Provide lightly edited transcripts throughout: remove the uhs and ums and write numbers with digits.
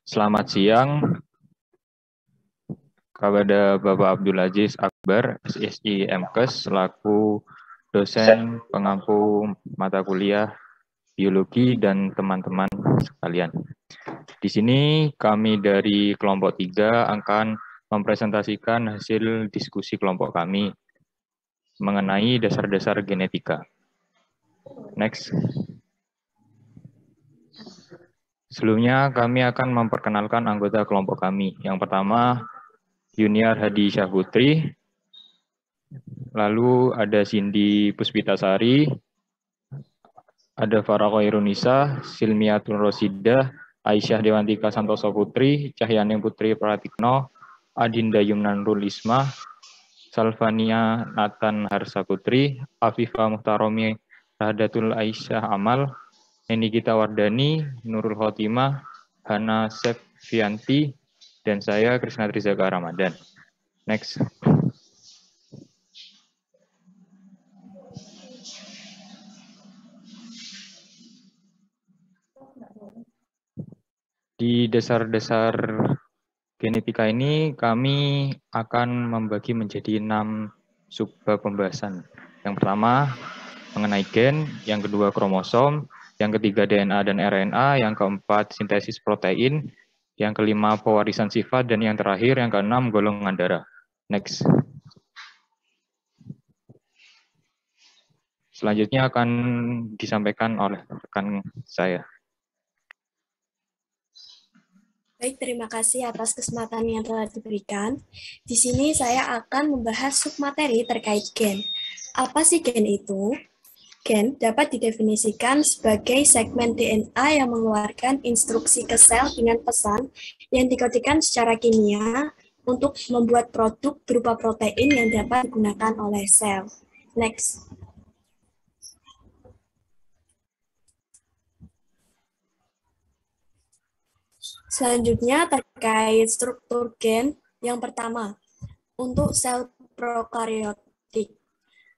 Selamat siang kepada Bapak Abdul Aziz Akbar, SSI MKes, selaku dosen pengampu mata kuliah biologi dan teman-teman sekalian. Di sini kami dari kelompok 3 akan mempresentasikan hasil diskusi kelompok kami mengenai dasar-dasar genetika. Next. Sebelumnya kami akan memperkenalkan anggota kelompok kami. Yang pertama, Yuniar Hadi Syahputri, lalu ada Cindy Puspitasari, ada Farah Khairunisa, Silmiatul Rosidah, Aisyah Dewantika Santoso Putri, Cahyaning Putri Pratikno, Adinda Yumnanrul Isma, Salvania Nathan Harsa Putri, Afifah Muhtaromi Rahadatul Aisyah Amal, Nikita Wardani, Nurul Khotimah, Hana Sepvianti, dan saya Krisna Trizaka Ramadan. Next. Di dasar-dasar genetika ini kami akan membagi menjadi 6 subbab pembahasan. Yang pertama mengenai gen, yang kedua kromosom, yang ketiga DNA dan RNA, yang keempat sintesis protein, yang kelima pewarisan sifat, dan yang terakhir yang keenam golongan darah. Next. Selanjutnya akan disampaikan oleh rekan saya. Baik, terima kasih atas kesempatan yang telah diberikan. Di sini saya akan membahas submateri terkait gen. Apa sih gen itu? Gen dapat didefinisikan sebagai segmen DNA yang mengeluarkan instruksi ke sel dengan pesan yang dikodikan secara kimia untuk membuat produk berupa protein yang dapat digunakan oleh sel. Next. Selanjutnya terkait struktur gen. Yang pertama, untuk sel prokariotik.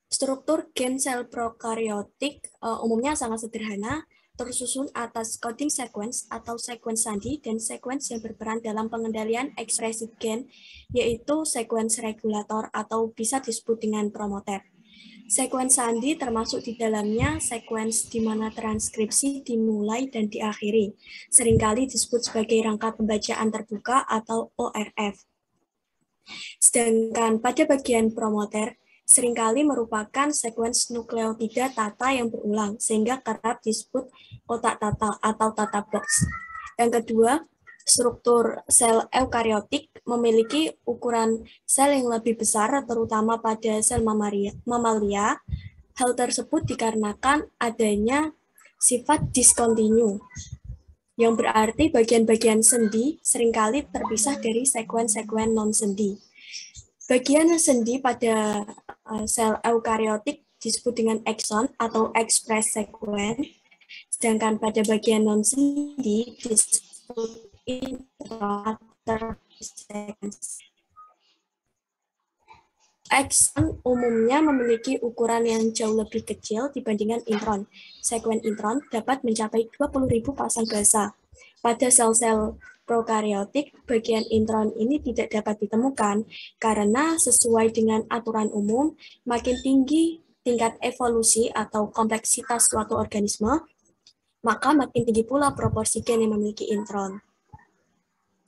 Struktur gen sel prokariotik umumnya sangat sederhana, tersusun atas coding sequence atau sequence sandi dan sequence yang berperan dalam pengendalian ekspresi gen, yaitu sequence regulator atau bisa disebut dengan promoter. Sequence sandi termasuk di dalamnya sequence di mana transkripsi dimulai dan diakhiri, seringkali disebut sebagai rangka pembacaan terbuka atau ORF. Sedangkan pada bagian promoter, seringkali merupakan sekuens nukleotida tata yang berulang, sehingga kerap disebut kotak tata atau tata box. Yang kedua, struktur sel eukariotik memiliki ukuran sel yang lebih besar, terutama pada sel mamalia. Hal tersebut dikarenakan adanya sifat diskontinu, yang berarti bagian-bagian sendi seringkali terpisah dari sekuen-sekuen non-sendi. Bagian sendi pada sel eukariotik disebut dengan akson atau express sequence, sedangkan pada bagian non-sendi disebut intrater sequence. Akson umumnya memiliki ukuran yang jauh lebih kecil dibandingkan intron. Sekuen intron dapat mencapai 20.000 pasang basa. Pada sel-sel prokariotik, bagian intron ini tidak dapat ditemukan karena sesuai dengan aturan umum, makin tinggi tingkat evolusi atau kompleksitas suatu organisme, maka makin tinggi pula proporsi gen yang memiliki intron.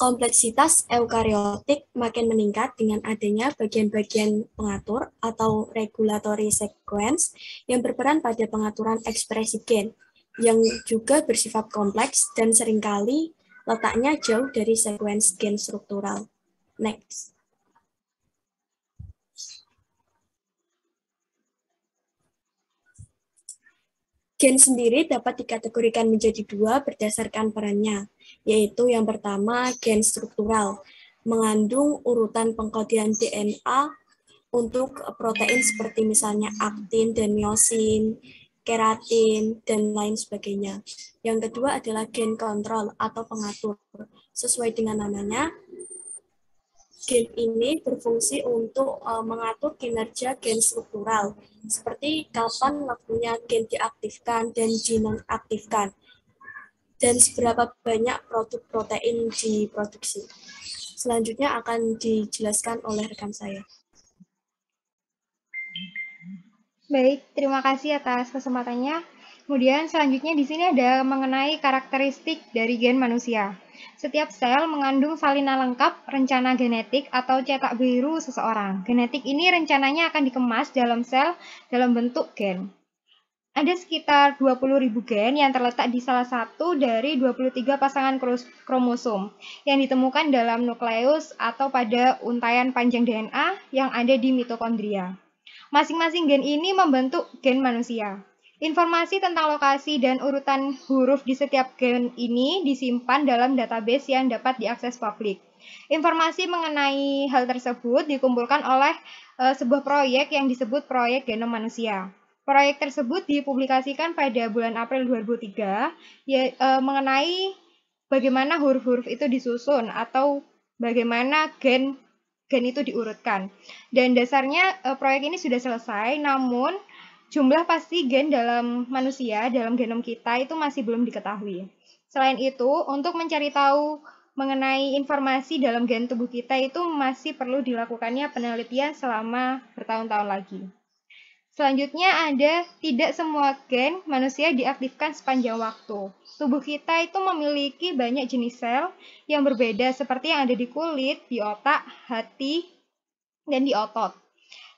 Kompleksitas eukariotik makin meningkat dengan adanya bagian-bagian pengatur atau regulatory sequence yang berperan pada pengaturan ekspresi gen, yang juga bersifat kompleks dan seringkali letaknya jauh dari sekuens gen struktural. Next. Gen sendiri dapat dikategorikan menjadi 2 berdasarkan perannya, yaitu yang pertama gen struktural, mengandung urutan pengkodian DNA untuk protein seperti misalnya aktin dan myosin, keratin, dan lain sebagainya. Yang kedua adalah gen kontrol atau pengatur. Sesuai dengan namanya, gen ini berfungsi untuk mengatur kinerja gen struktural, seperti kapan waktunya gen diaktifkan dan dinonaktifkan. dan seberapa banyak produk protein diproduksi. Selanjutnya akan dijelaskan oleh rekan saya. Baik, terima kasih atas kesempatannya. Kemudian selanjutnya di sini ada mengenai karakteristik dari gen manusia. Setiap sel mengandung salinan lengkap rencana genetik atau cetak biru seseorang. Genetik ini rencananya akan dikemas dalam sel dalam bentuk gen. Ada sekitar 20.000 gen yang terletak di salah satu dari 23 pasangan kromosom yang ditemukan dalam nukleus atau pada untaian panjang DNA yang ada di mitokondria. Masing-masing gen ini membentuk gen manusia. Informasi tentang lokasi dan urutan huruf di setiap gen ini disimpan dalam database yang dapat diakses publik. Informasi mengenai hal tersebut dikumpulkan oleh sebuah proyek yang disebut Proyek Genom Manusia. Proyek tersebut dipublikasikan pada bulan April 2003 mengenai bagaimana huruf-huruf itu disusun atau bagaimana gen itu diurutkan. Dan dasarnya proyek ini sudah selesai, namun jumlah pasti gen dalam manusia, dalam genom kita itu masih belum diketahui. Selain itu, untuk mencari tahu mengenai informasi dalam gen tubuh kita itu masih perlu dilakukannya penelitian selama bertahun-tahun lagi. Selanjutnya ada tidak semua gen manusia diaktifkan sepanjang waktu. Tubuh kita itu memiliki banyak jenis sel yang berbeda seperti yang ada di kulit, di otak, hati, dan di otot.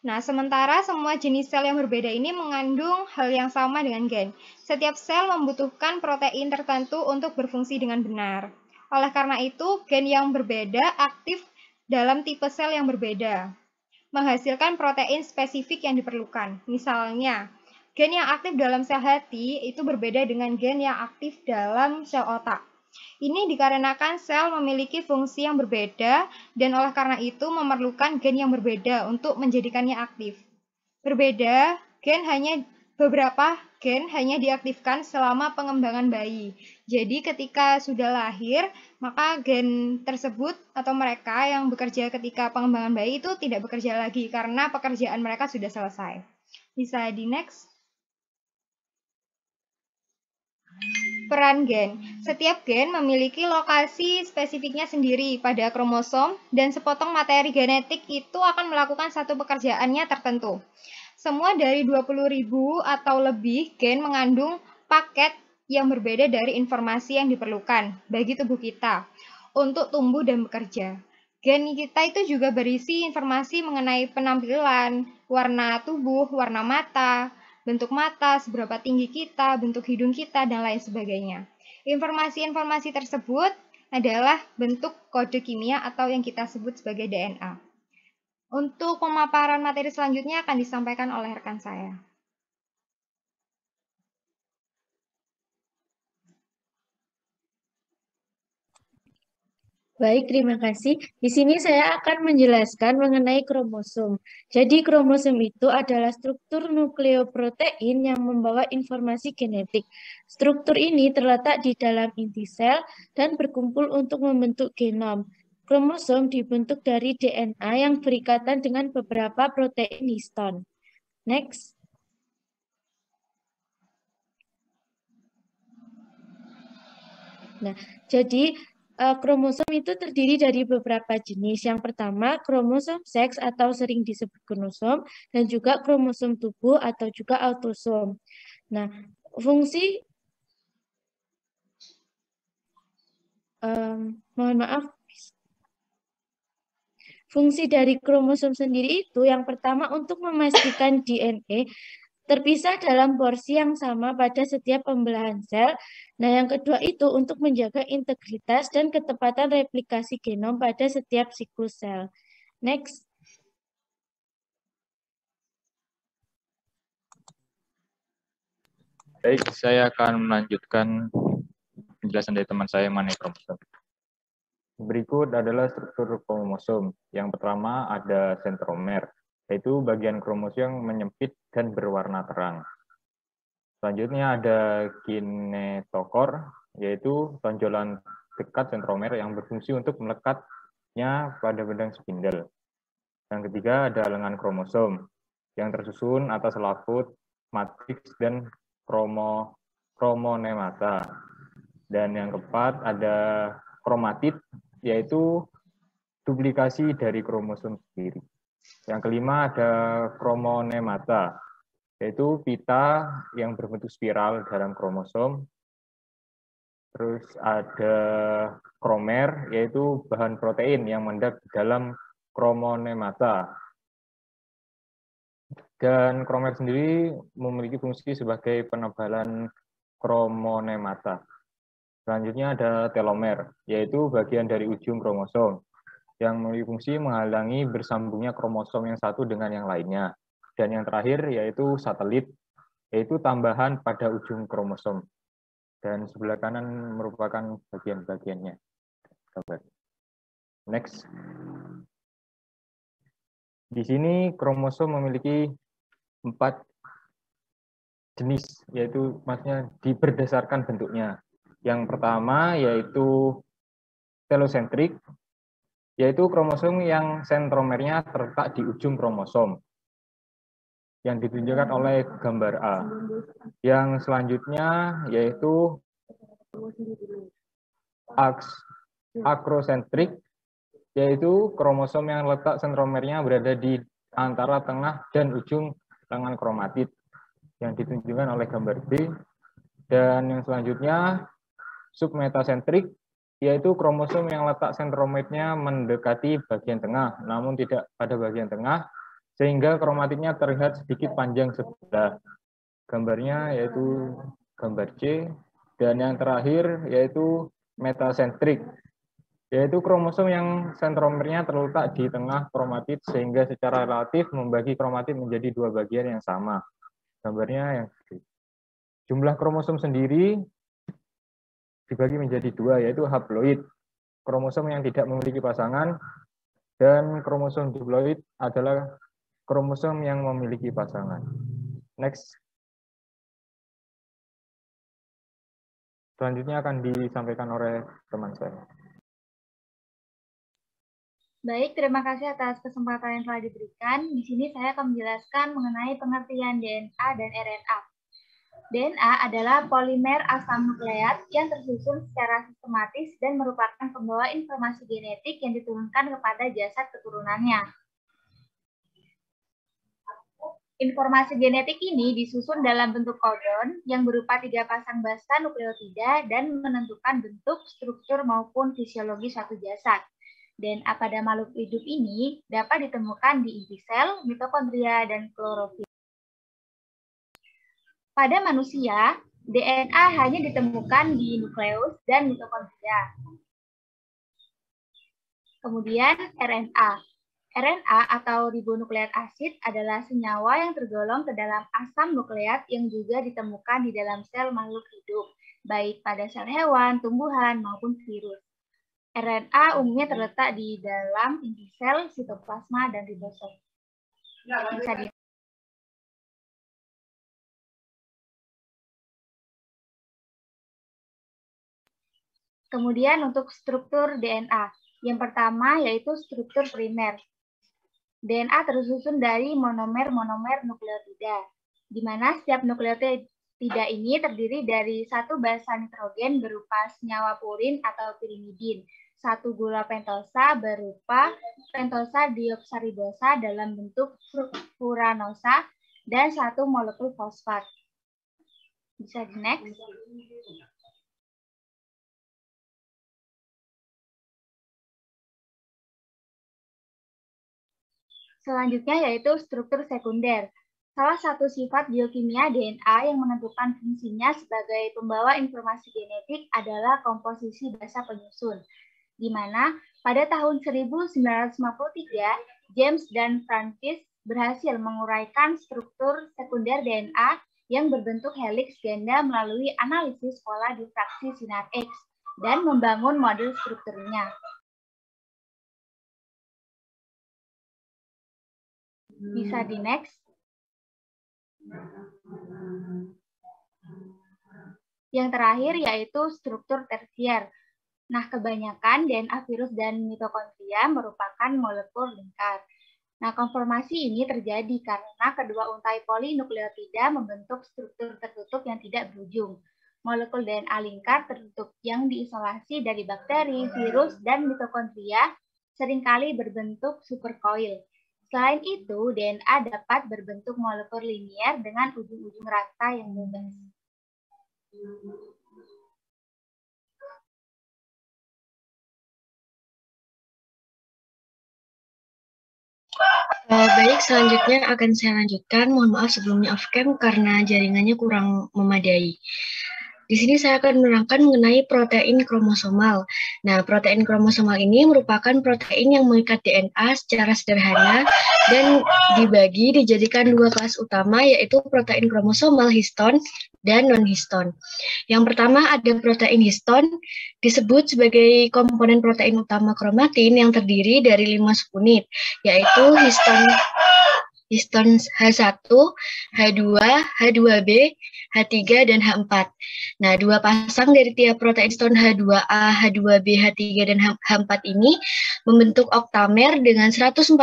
Nah, sementara semua jenis sel yang berbeda ini mengandung hal yang sama dengan gen. Setiap sel membutuhkan protein tertentu untuk berfungsi dengan benar. Oleh karena itu, gen yang berbeda aktif dalam tipe sel yang berbeda, menghasilkan protein spesifik yang diperlukan. Misalnya, gen yang aktif dalam sel hati itu berbeda dengan gen yang aktif dalam sel otak. Ini dikarenakan sel memiliki fungsi yang berbeda dan oleh karena itu memerlukan gen yang berbeda untuk menjadikannya aktif. Beberapa gen hanya diaktifkan selama pengembangan bayi. Jadi ketika sudah lahir, maka gen tersebut atau mereka yang bekerja ketika pengembangan bayi itu tidak bekerja lagi karena pekerjaan mereka sudah selesai. Bisa di next. Peran gen. Setiap gen memiliki lokasi spesifiknya sendiri pada kromosom dan sepotong materi genetik itu akan melakukan satu pekerjaannya tertentu. Semua dari 20.000 atau lebih gen mengandung paket yang berbeda dari informasi yang diperlukan bagi tubuh kita untuk tumbuh dan bekerja. Gen kita itu juga berisi informasi mengenai penampilan, warna tubuh, warna mata, bentuk mata, seberapa tinggi kita, bentuk hidung kita, dan lain sebagainya. Informasi-informasi tersebut adalah bentuk kode kimia atau yang kita sebut sebagai DNA. Untuk pemaparan materi selanjutnya akan disampaikan oleh rekan saya. Baik, terima kasih. Di sini saya akan menjelaskan mengenai kromosom. Jadi kromosom itu adalah struktur nukleoprotein yang membawa informasi genetik. Struktur ini terletak di dalam inti sel dan berkumpul untuk membentuk genom. Kromosom dibentuk dari DNA yang berikatan dengan beberapa protein histon. Next. Nah, jadi kromosom itu terdiri dari beberapa jenis. Yang pertama, kromosom seks atau sering disebut kromosom, dan juga kromosom tubuh atau juga autosom. Nah, mohon maaf, fungsi dari kromosom sendiri itu yang pertama untuk memastikan DNA terpisah dalam porsi yang sama pada setiap pembelahan sel. Nah, yang kedua itu untuk menjaga integritas dan ketepatan replikasi genom pada setiap siklus sel. Next. Baik, saya akan melanjutkan penjelasan dari teman saya mengenai kromosom. Berikut adalah struktur kromosom. Yang pertama ada sentromer, yaitu bagian kromosom yang menyempit dan berwarna terang. Selanjutnya ada kinetokor, yaitu tonjolan dekat sentromer yang berfungsi untuk melekatnya pada benang spindle. Yang ketiga ada lengan kromosom, yang tersusun atas selaput, matriks, dan kromonemata. Dan yang keempat ada kromatid, yaitu duplikasi dari kromosom sendiri. Yang kelima ada kromonemata, yaitu pita yang berbentuk spiral dalam kromosom. Terus ada kromer, yaitu bahan protein yang mengendap di dalam kromonemata. Dan kromer sendiri memiliki fungsi sebagai penebalan kromonemata. Selanjutnya ada telomer, yaitu bagian dari ujung kromosom yang memiliki fungsi menghalangi bersambungnya kromosom yang satu dengan yang lainnya. Dan yang terakhir yaitu satelit, yaitu tambahan pada ujung kromosom. Dan sebelah kanan merupakan bagian-bagiannya. Next. Di sini kromosom memiliki 4 jenis, yaitu maksudnya berdasarkan bentuknya. Yang pertama yaitu telosentrik, yaitu kromosom yang sentromernya terletak di ujung kromosom, yang ditunjukkan oleh gambar A. Yang selanjutnya yaitu akrosentrik, yaitu kromosom yang letak sentromernya berada di antara tengah dan ujung lengan kromatid, yang ditunjukkan oleh gambar B. Dan yang selanjutnya submetasentrik, yaitu kromosom yang letak sentromernya mendekati bagian tengah, namun tidak pada bagian tengah, sehingga kromatidnya terlihat sedikit panjang sebelah. Gambarnya yaitu gambar C. Dan yang terakhir yaitu metasentrik, yaitu kromosom yang sentromernya terletak di tengah kromatid sehingga secara relatif membagi kromatid menjadi 2 bagian yang sama. Gambarnya yang jumlah kromosom sendiri dibagi menjadi 2, yaitu haploid, kromosom yang tidak memiliki pasangan, dan kromosom diploid adalah kromosom yang memiliki pasangan. Next. Selanjutnya akan disampaikan oleh teman saya. Baik, terima kasih atas kesempatan yang telah diberikan. Di sini saya akan menjelaskan mengenai pengertian DNA dan RNA. DNA adalah polimer asam nukleat yang tersusun secara sistematis dan merupakan pembawa informasi genetik yang diturunkan kepada jasad keturunannya. Informasi genetik ini disusun dalam bentuk kodon yang berupa 3 pasang basa nukleotida dan menentukan bentuk, struktur, maupun fisiologi suatu jasad. DNA pada makhluk hidup ini dapat ditemukan di inti sel, mitokondria, dan klorofil. Pada manusia, DNA hanya ditemukan di nukleus dan mitokondria. Kemudian RNA. RNA atau ribonukleat asid adalah senyawa yang tergolong ke dalam asam nukleat yang juga ditemukan di dalam sel makhluk hidup, baik pada sel hewan, tumbuhan, maupun virus. RNA umumnya terletak di dalam inti sel, sitoplasma, dan ribosom. Kemudian untuk struktur DNA. Yang pertama yaitu struktur primer. DNA tersusun dari monomer-monomer nukleotida, di mana setiap nukleotida ini terdiri dari 1 basa nitrogen berupa senyawa purin atau pirimidin, 1 gula pentosa berupa pentosa dioksaribosa dalam bentuk furanosa, dan 1 molekul fosfat. Bisa di next. Selanjutnya yaitu struktur sekunder. Salah satu sifat biokimia DNA yang menentukan fungsinya sebagai pembawa informasi genetik adalah komposisi basa penyusun, di mana pada tahun 1953, James dan Francis berhasil menguraikan struktur sekunder DNA yang berbentuk heliks ganda melalui analisis pola difraksi sinar X dan membangun model strukturnya. Bisa di next. Yang terakhir yaitu struktur tersier. Nah, kebanyakan DNA virus dan mitokondria merupakan molekul lingkar. Nah, konformasi ini terjadi karena kedua untai polinukleotida membentuk struktur tertutup yang tidak berujung. molekul DNA lingkar tertutup yang diisolasi dari bakteri, virus, dan mitokondria seringkali berbentuk supercoil. Selain itu, DNA dapat berbentuk molekul linier dengan ujung-ujung rata yang bebas. Baik, selanjutnya akan saya lanjutkan. Mohon maaf sebelumnya off-cam karena jaringannya kurang memadai. Di sini saya akan menerangkan mengenai protein kromosomal. Nah, protein kromosomal ini merupakan protein yang mengikat DNA secara sederhana dan dijadikan dua kelas utama, yaitu protein kromosomal histon dan non-histon. Yang pertama ada protein histon, disebut sebagai komponen protein utama kromatin yang terdiri dari 5 subunit, yaitu histon H1, H2, H2B, H3, dan H4. Nah, dua pasang dari tiap protein histon H2A, H2B, H3, dan H4 ini membentuk oktamer dengan 145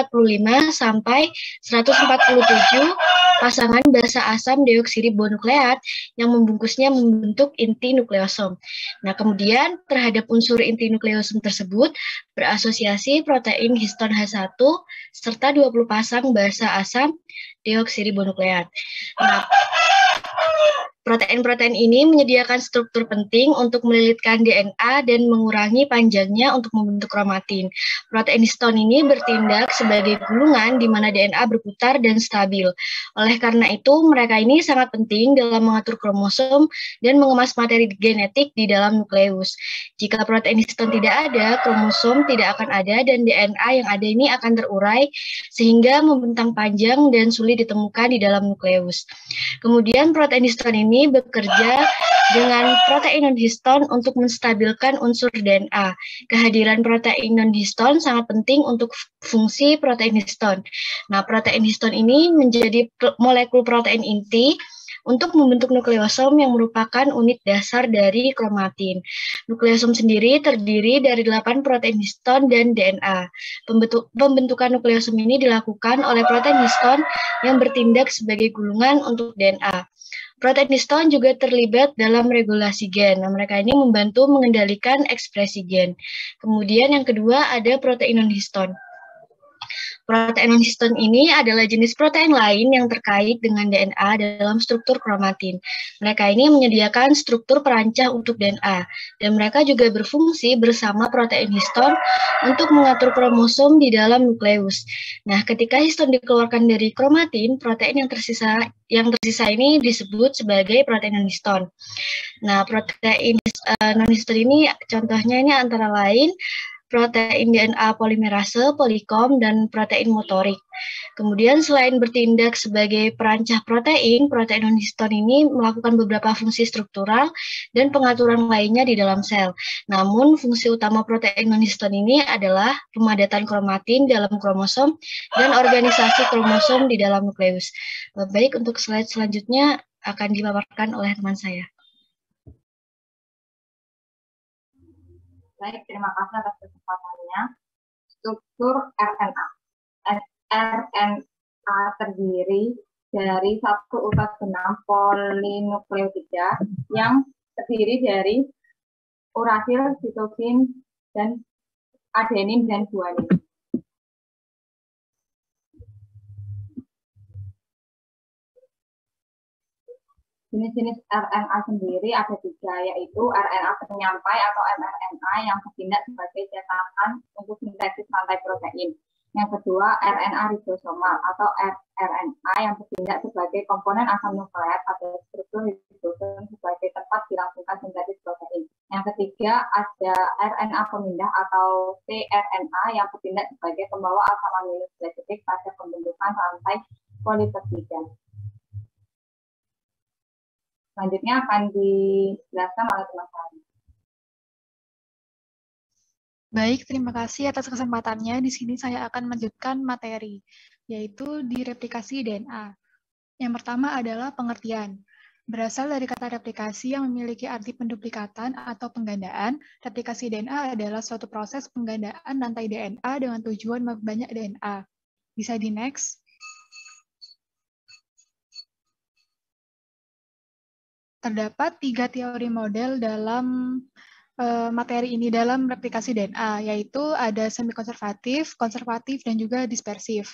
sampai 147 pasangan basa asam deoksiribonukleat yang membungkusnya membentuk inti nukleosom. Nah, kemudian terhadap unsur inti nukleosom tersebut berasosiasi protein histon H1 serta 20 pasang basa asam deoksiribonukleat. Nah, protein-protein ini menyediakan struktur penting untuk melilitkan DNA dan mengurangi panjangnya untuk membentuk kromatin. Protein histon ini bertindak sebagai gulungan di mana DNA berputar dan stabil. Oleh karena itu, mereka ini sangat penting dalam mengatur kromosom dan mengemas materi genetik di dalam nukleus. Jika protein histon tidak ada, kromosom tidak akan ada dan DNA yang ada ini akan terurai sehingga membentang panjang dan sulit ditemukan di dalam nukleus. Kemudian protein histon ini bekerja dengan protein non-histon untuk menstabilkan unsur DNA. Kehadiran protein non-histon sangat penting untuk fungsi protein histon. Nah, protein histon ini menjadi molekul protein inti untuk membentuk nukleosom yang merupakan unit dasar dari kromatin. Nukleosom sendiri terdiri dari 8 protein histon dan DNA. Pembentukan nukleosom ini dilakukan oleh protein histon yang bertindak sebagai gulungan untuk DNA. Protein histon juga terlibat dalam regulasi gen. Nah, mereka ini membantu mengendalikan ekspresi gen. Kemudian yang kedua ada protein non-histon. Protein non-histon ini adalah jenis protein lain yang terkait dengan DNA dalam struktur kromatin. Mereka ini menyediakan struktur perancah untuk DNA, dan mereka juga berfungsi bersama protein histon untuk mengatur kromosom di dalam nukleus. Nah, ketika histon dikeluarkan dari kromatin, protein yang tersisa ini disebut sebagai protein non-histon. Nah, protein non-histon ini contohnya ini antara lain protein DNA polimerase, polikom, dan protein motorik. Kemudian selain bertindak sebagai perancah protein, protein non-histon ini melakukan beberapa fungsi struktural dan pengaturan lainnya di dalam sel. Namun fungsi utama protein non-histon ini adalah pemadatan kromatin dalam kromosom dan organisasi kromosom di dalam nukleus. Baik, untuk slide selanjutnya akan dipaparkan oleh teman saya. Baik, terima kasih atas kesempatannya. Struktur RNA. RNA terdiri dari satu urat benang polinukleotida yang terdiri dari urasil, sitosin, dan adenin dan guanin. Jenis-jenis RNA sendiri ada 3, yaitu RNA penyampai atau mRNA yang bertindak sebagai cetakan untuk sintesis rantai protein. Yang kedua, RNA ribosomal atau rRNA yang bertindak sebagai komponen asam nukleat atau struktur ribosom sebagai tempat dilangsungkan sintesis protein. Yang ketiga, ada RNA pemindah atau tRNA yang bertindak sebagai pembawa asam amino spesifik pada pembentukan rantai polipeptida. Selanjutnya akan dijelaskan oleh teman saya. Baik, terima kasih atas kesempatannya. Di sini saya akan melanjutkan materi, yaitu di replikasi DNA. Yang pertama adalah pengertian. Berasal dari kata replikasi yang memiliki arti penduplikatan atau penggandaan, replikasi DNA adalah suatu proses penggandaan rantai DNA dengan tujuan memperbanyak DNA. Bisa di next. terdapat 3 teori model dalam materi ini dalam replikasi DNA, yaitu ada semi-konservatif, konservatif, dan juga dispersif.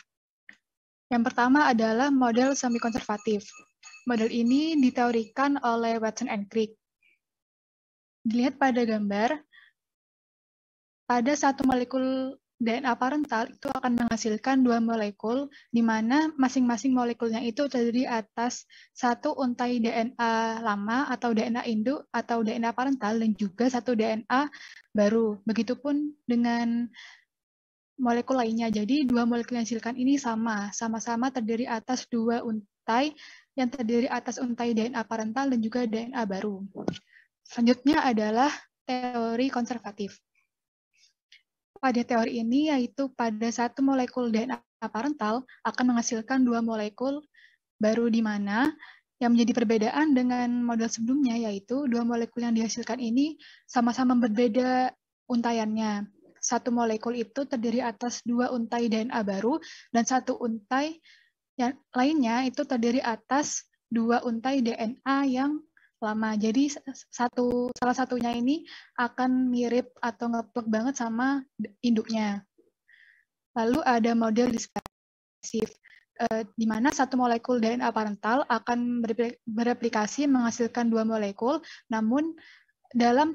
Yang pertama adalah model semi-konservatif. Model ini diteorikan oleh Watson and Crick. Dilihat pada gambar, pada satu molekul DNA parental itu akan menghasilkan 2 molekul, di mana masing-masing molekulnya itu terdiri atas satu untai DNA lama atau DNA induk atau DNA parental dan juga satu DNA baru. Begitupun dengan molekul lainnya. Jadi 2 molekul yang dihasilkan ini sama-sama terdiri atas 2 untai yang terdiri atas untai DNA parental dan juga DNA baru. Selanjutnya adalah teori konservatif. Pada teori ini yaitu pada satu molekul DNA parental akan menghasilkan 2 molekul baru, di mana yang menjadi perbedaan dengan model sebelumnya yaitu 2 molekul yang dihasilkan ini sama-sama berbeda untaiannya. Satu molekul itu terdiri atas 2 untai DNA baru dan satu untai yang lainnya itu terdiri atas 2 untai DNA yang lama. Jadi salah satunya ini akan mirip atau ngeplek banget sama induknya. Lalu ada model dispersif, di mana satu molekul DNA parental akan bereplikasi menghasilkan 2 molekul, namun dalam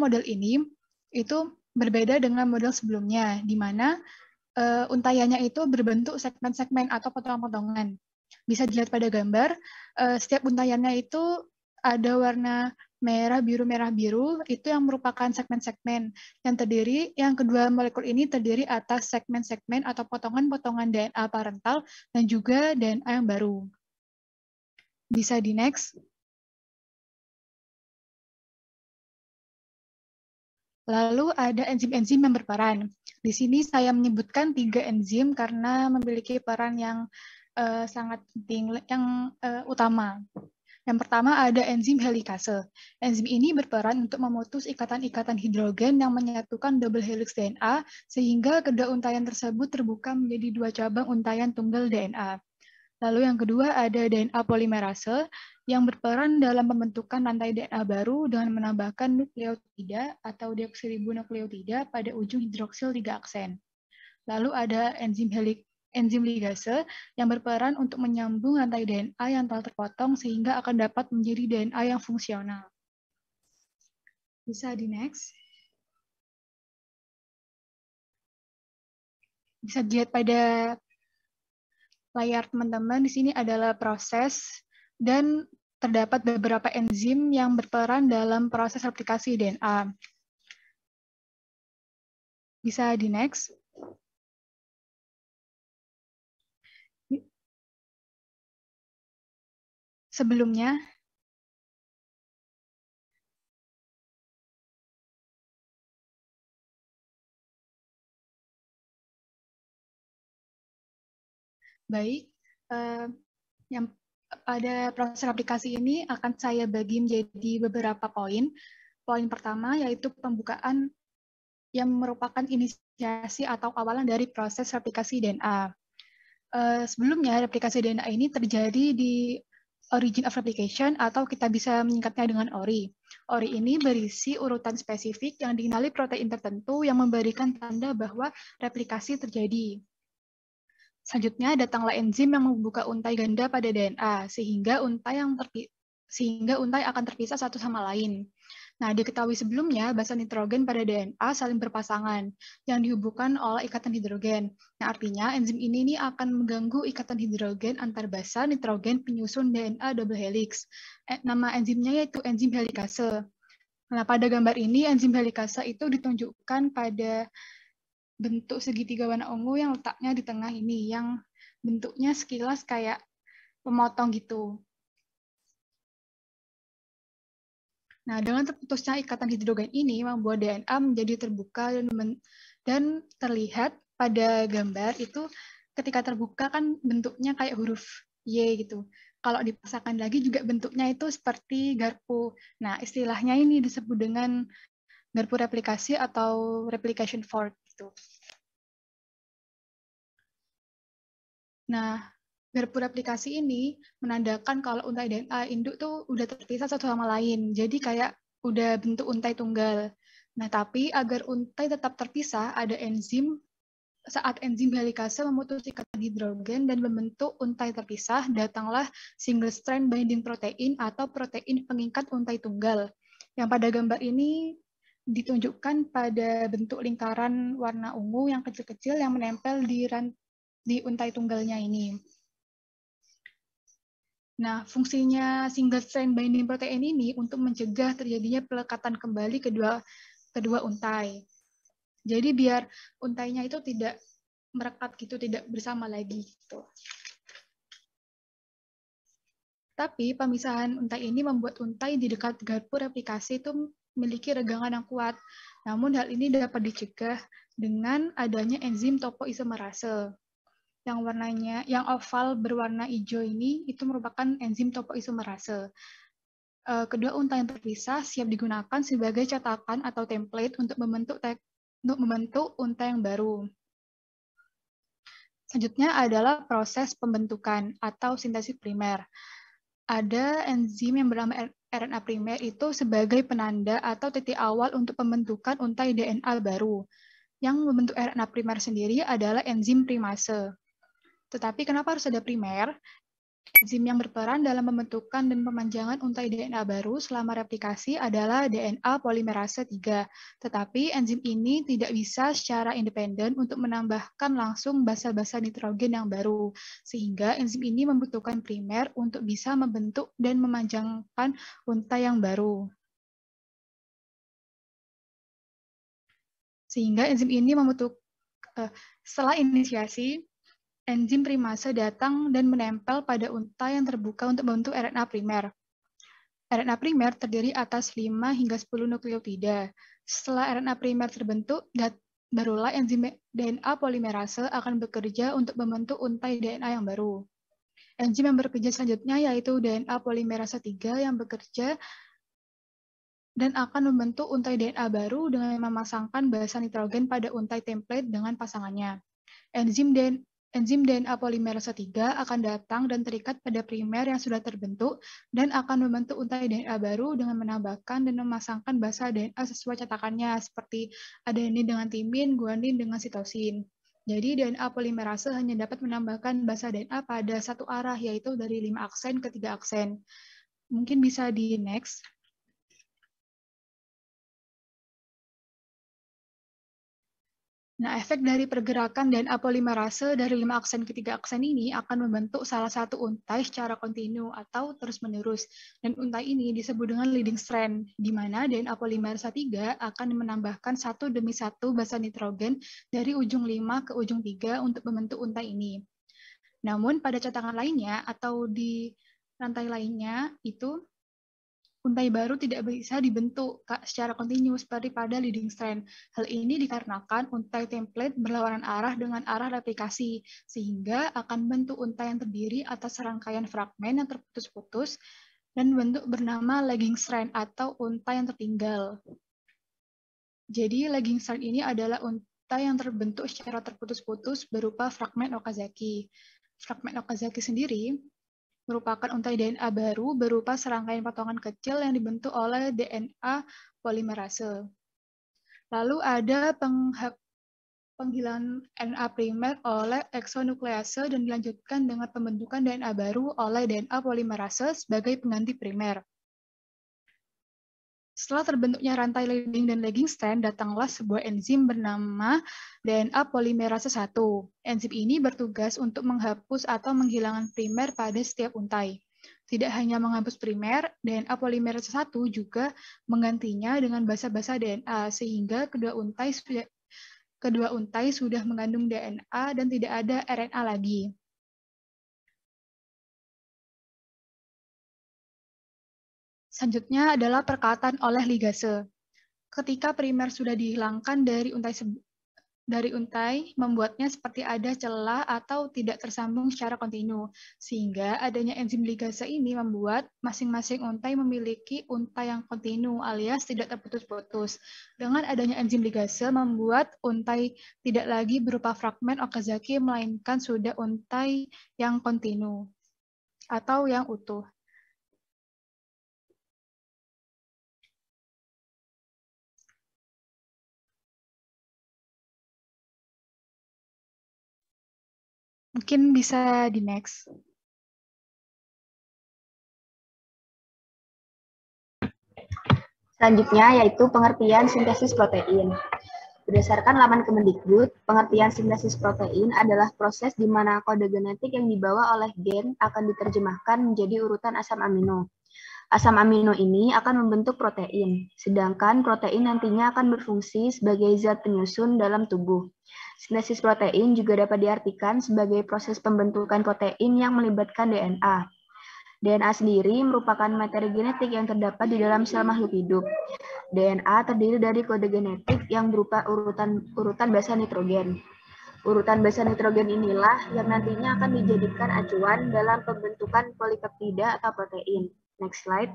model ini itu berbeda dengan model sebelumnya, di mana untaiannya itu berbentuk segmen-segmen atau potongan-potongan. Bisa dilihat pada gambar, setiap untaiannya itu ada warna merah, biru, itu yang merupakan segmen-segmen yang kedua molekul ini terdiri atas segmen-segmen atau potongan-potongan DNA parental dan juga DNA yang baru. Bisa di next. Lalu ada enzim-enzim yang berperan. Di sini saya menyebutkan 3 enzim karena memiliki peran yang sangat penting, yang utama. Yang pertama ada enzim helikase. Enzim ini berperan untuk memutus ikatan-ikatan hidrogen yang menyatukan double helix DNA, sehingga kedua untaian tersebut terbuka menjadi 2 cabang untaian tunggal DNA. Lalu yang kedua ada DNA polimerase, yang berperan dalam pembentukan rantai DNA baru dengan menambahkan nukleotida atau deoksiribonukleotida pada ujung hidroksil 3 aksen. Lalu ada enzim ligase yang berperan untuk menyambung rantai DNA yang telah terpotong sehingga akan dapat menjadi DNA yang fungsional. Bisa di next. Bisa dilihat pada layar teman-teman, di sini adalah proses dan terdapat beberapa enzim yang berperan dalam proses replikasi DNA. Bisa di next. Sebelumnya, baik, yang pada proses aplikasi ini akan saya bagi menjadi beberapa poin. Poin pertama yaitu pembukaan yang merupakan inisiasi atau awalan dari proses replikasi DNA. Sebelumnya, replikasi DNA ini terjadi di origin of replication atau kita bisa menyingkatnya dengan ORI. ORI ini berisi urutan spesifik yang dikenali protein tertentu yang memberikan tanda bahwa replikasi terjadi. Selanjutnya, datanglah enzim yang membuka untai ganda pada DNA, sehingga untai akan terpisah satu sama lain. Nah, diketahui sebelumnya basa nitrogen pada DNA saling berpasangan yang dihubungkan oleh ikatan hidrogen. Nah, artinya enzim ini akan mengganggu ikatan hidrogen antar basa nitrogen penyusun DNA double helix. Nama enzimnya yaitu enzim helikase. Nah, pada gambar ini enzim helikase itu ditunjukkan pada bentuk segitiga warna ungu yang letaknya di tengah ini, yang bentuknya sekilas kayak pemotong gitu. Nah, dengan terputusnya ikatan hidrogen ini membuat DNA menjadi terbuka dan terlihat pada gambar itu ketika terbuka kan bentuknya kayak huruf Y gitu. Kalau dipaksakan lagi juga bentuknya itu seperti garpu. Nah, istilahnya ini disebut dengan garpu replikasi atau replication fork gitu. Nah, Garpu replikasi ini menandakan kalau untai DNA induk tuh udah terpisah satu sama lain. Jadi kayak udah bentuk untai tunggal. Nah, tapi agar untai tetap terpisah, ada enzim. Saat enzim helikase memutus ikatan hidrogen dan membentuk untai terpisah, datanglah single strand binding protein atau protein pengikat untai tunggal. Yang pada gambar ini ditunjukkan pada bentuk lingkaran warna ungu yang kecil-kecil yang menempel di untai tunggalnya ini. Nah, fungsinya single strand binding protein ini untuk mencegah terjadinya pelekatan kembali kedua untai. Jadi biar untainya itu tidak merekat gitu, tidak bersama lagi gitu. Tapi pemisahan untai ini membuat untai di dekat garpu replikasi itu memiliki regangan yang kuat. Namun hal ini dapat dicegah dengan adanya enzim topoisomerase. Yang oval berwarna hijau ini itu merupakan enzim topoisomerase. Kedua untai yang terpisah siap digunakan sebagai cetakan atau template untuk membentuk untai yang baru. Selanjutnya adalah proses pembentukan atau sintesis primer. Ada enzim yang bernama RNA primer itu sebagai penanda atau titik awal untuk pembentukan untai DNA baru. Yang membentuk RNA primer sendiri adalah enzim primase. Tetapi kenapa harus ada primer? Enzim yang berperan dalam pembentukan dan pemanjangan untai DNA baru selama replikasi adalah DNA polimerase 3. Tetapi enzim ini tidak bisa secara independen untuk menambahkan langsung basa-basa nitrogen yang baru, sehingga enzim ini membutuhkan primer untuk bisa membentuk dan memanjangkan untai yang baru. Sehingga enzim ini setelah inisiasi, enzim primase datang dan menempel pada untai yang terbuka untuk membentuk RNA primer. RNA primer terdiri atas 5 hingga 10 nukleotida. Setelah RNA primer terbentuk, barulah enzim DNA polimerase akan bekerja untuk membentuk untai DNA yang baru. Enzim yang bekerja selanjutnya yaitu DNA polimerase 3 yang bekerja dan akan membentuk untai DNA baru dengan memasangkan basa nitrogen pada untai template dengan pasangannya. Enzim DNA polimerase 3 akan datang dan terikat pada primer yang sudah terbentuk dan akan membentuk untai DNA baru dengan menambahkan dan memasangkan basa DNA sesuai cetakannya seperti adenin dengan timin, guanin dengan sitosin. Jadi DNA polimerase hanya dapat menambahkan basa DNA pada satu arah, yaitu dari 5 aksen ke 3 aksen. Mungkin bisa di next. Nah, efek dari pergerakan DNA polimerase dari 5 aksen ke 3 aksen ini akan membentuk salah satu untai secara kontinu atau terus-menerus. Dan untai ini disebut dengan leading strand, di mana DNA polimerase 3 akan menambahkan satu demi satu basa nitrogen dari ujung 5 ke ujung 3 untuk membentuk untai ini. Namun, pada cetakan lainnya atau di rantai lainnya, itu untai baru tidak bisa dibentuk secara kontinu seperti pada leading strand. Hal ini dikarenakan untai template berlawanan arah dengan arah replikasi, sehingga akan bentuk untai yang terdiri atas rangkaian fragmen yang terputus-putus dan bentuk bernama lagging strand atau untai yang tertinggal. Jadi lagging strand ini adalah untai yang terbentuk secara terputus-putus berupa fragmen Okazaki. Fragmen Okazaki sendiri merupakan untai DNA baru berupa serangkaian potongan kecil yang dibentuk oleh DNA polimerase. Lalu ada penghilangan RNA primer oleh eksonuklease dan dilanjutkan dengan pembentukan DNA baru oleh DNA polimerase sebagai pengganti primer. Setelah terbentuknya rantai leading dan lagging strand, datanglah sebuah enzim bernama DNA polimerase 1. Enzim ini bertugas untuk menghapus atau menghilangkan primer pada setiap untai. Tidak hanya menghapus primer, DNA polimerase 1 juga menggantinya dengan basa-basa DNA, sehingga kedua untai sudah mengandung DNA dan tidak ada RNA lagi. Selanjutnya adalah perkatan oleh ligase. Ketika primer sudah dihilangkan dari dari untai membuatnya seperti ada celah atau tidak tersambung secara kontinu. Sehingga adanya enzim ligase ini membuat masing-masing untai memiliki untai yang kontinu alias tidak terputus-putus. Dengan adanya enzim ligase membuat untai tidak lagi berupa fragmen Okazaki melainkan sudah untai yang kontinu atau yang utuh. Mungkin bisa di next. Selanjutnya yaitu pengertian sintesis protein. Berdasarkan laman Kemendikbud, pengertian sintesis protein adalah proses di mana kode genetik yang dibawa oleh gen akan diterjemahkan menjadi urutan asam amino. Asam amino ini akan membentuk protein, sedangkan protein nantinya akan berfungsi sebagai zat penyusun dalam tubuh. Sintesis protein juga dapat diartikan sebagai proses pembentukan protein yang melibatkan DNA. DNA sendiri merupakan materi genetik yang terdapat di dalam sel makhluk hidup. DNA terdiri dari kode genetik yang berupa urutan basa nitrogen. Urutan basa nitrogen inilah yang nantinya akan dijadikan acuan dalam pembentukan polipeptida atau protein. Next slide.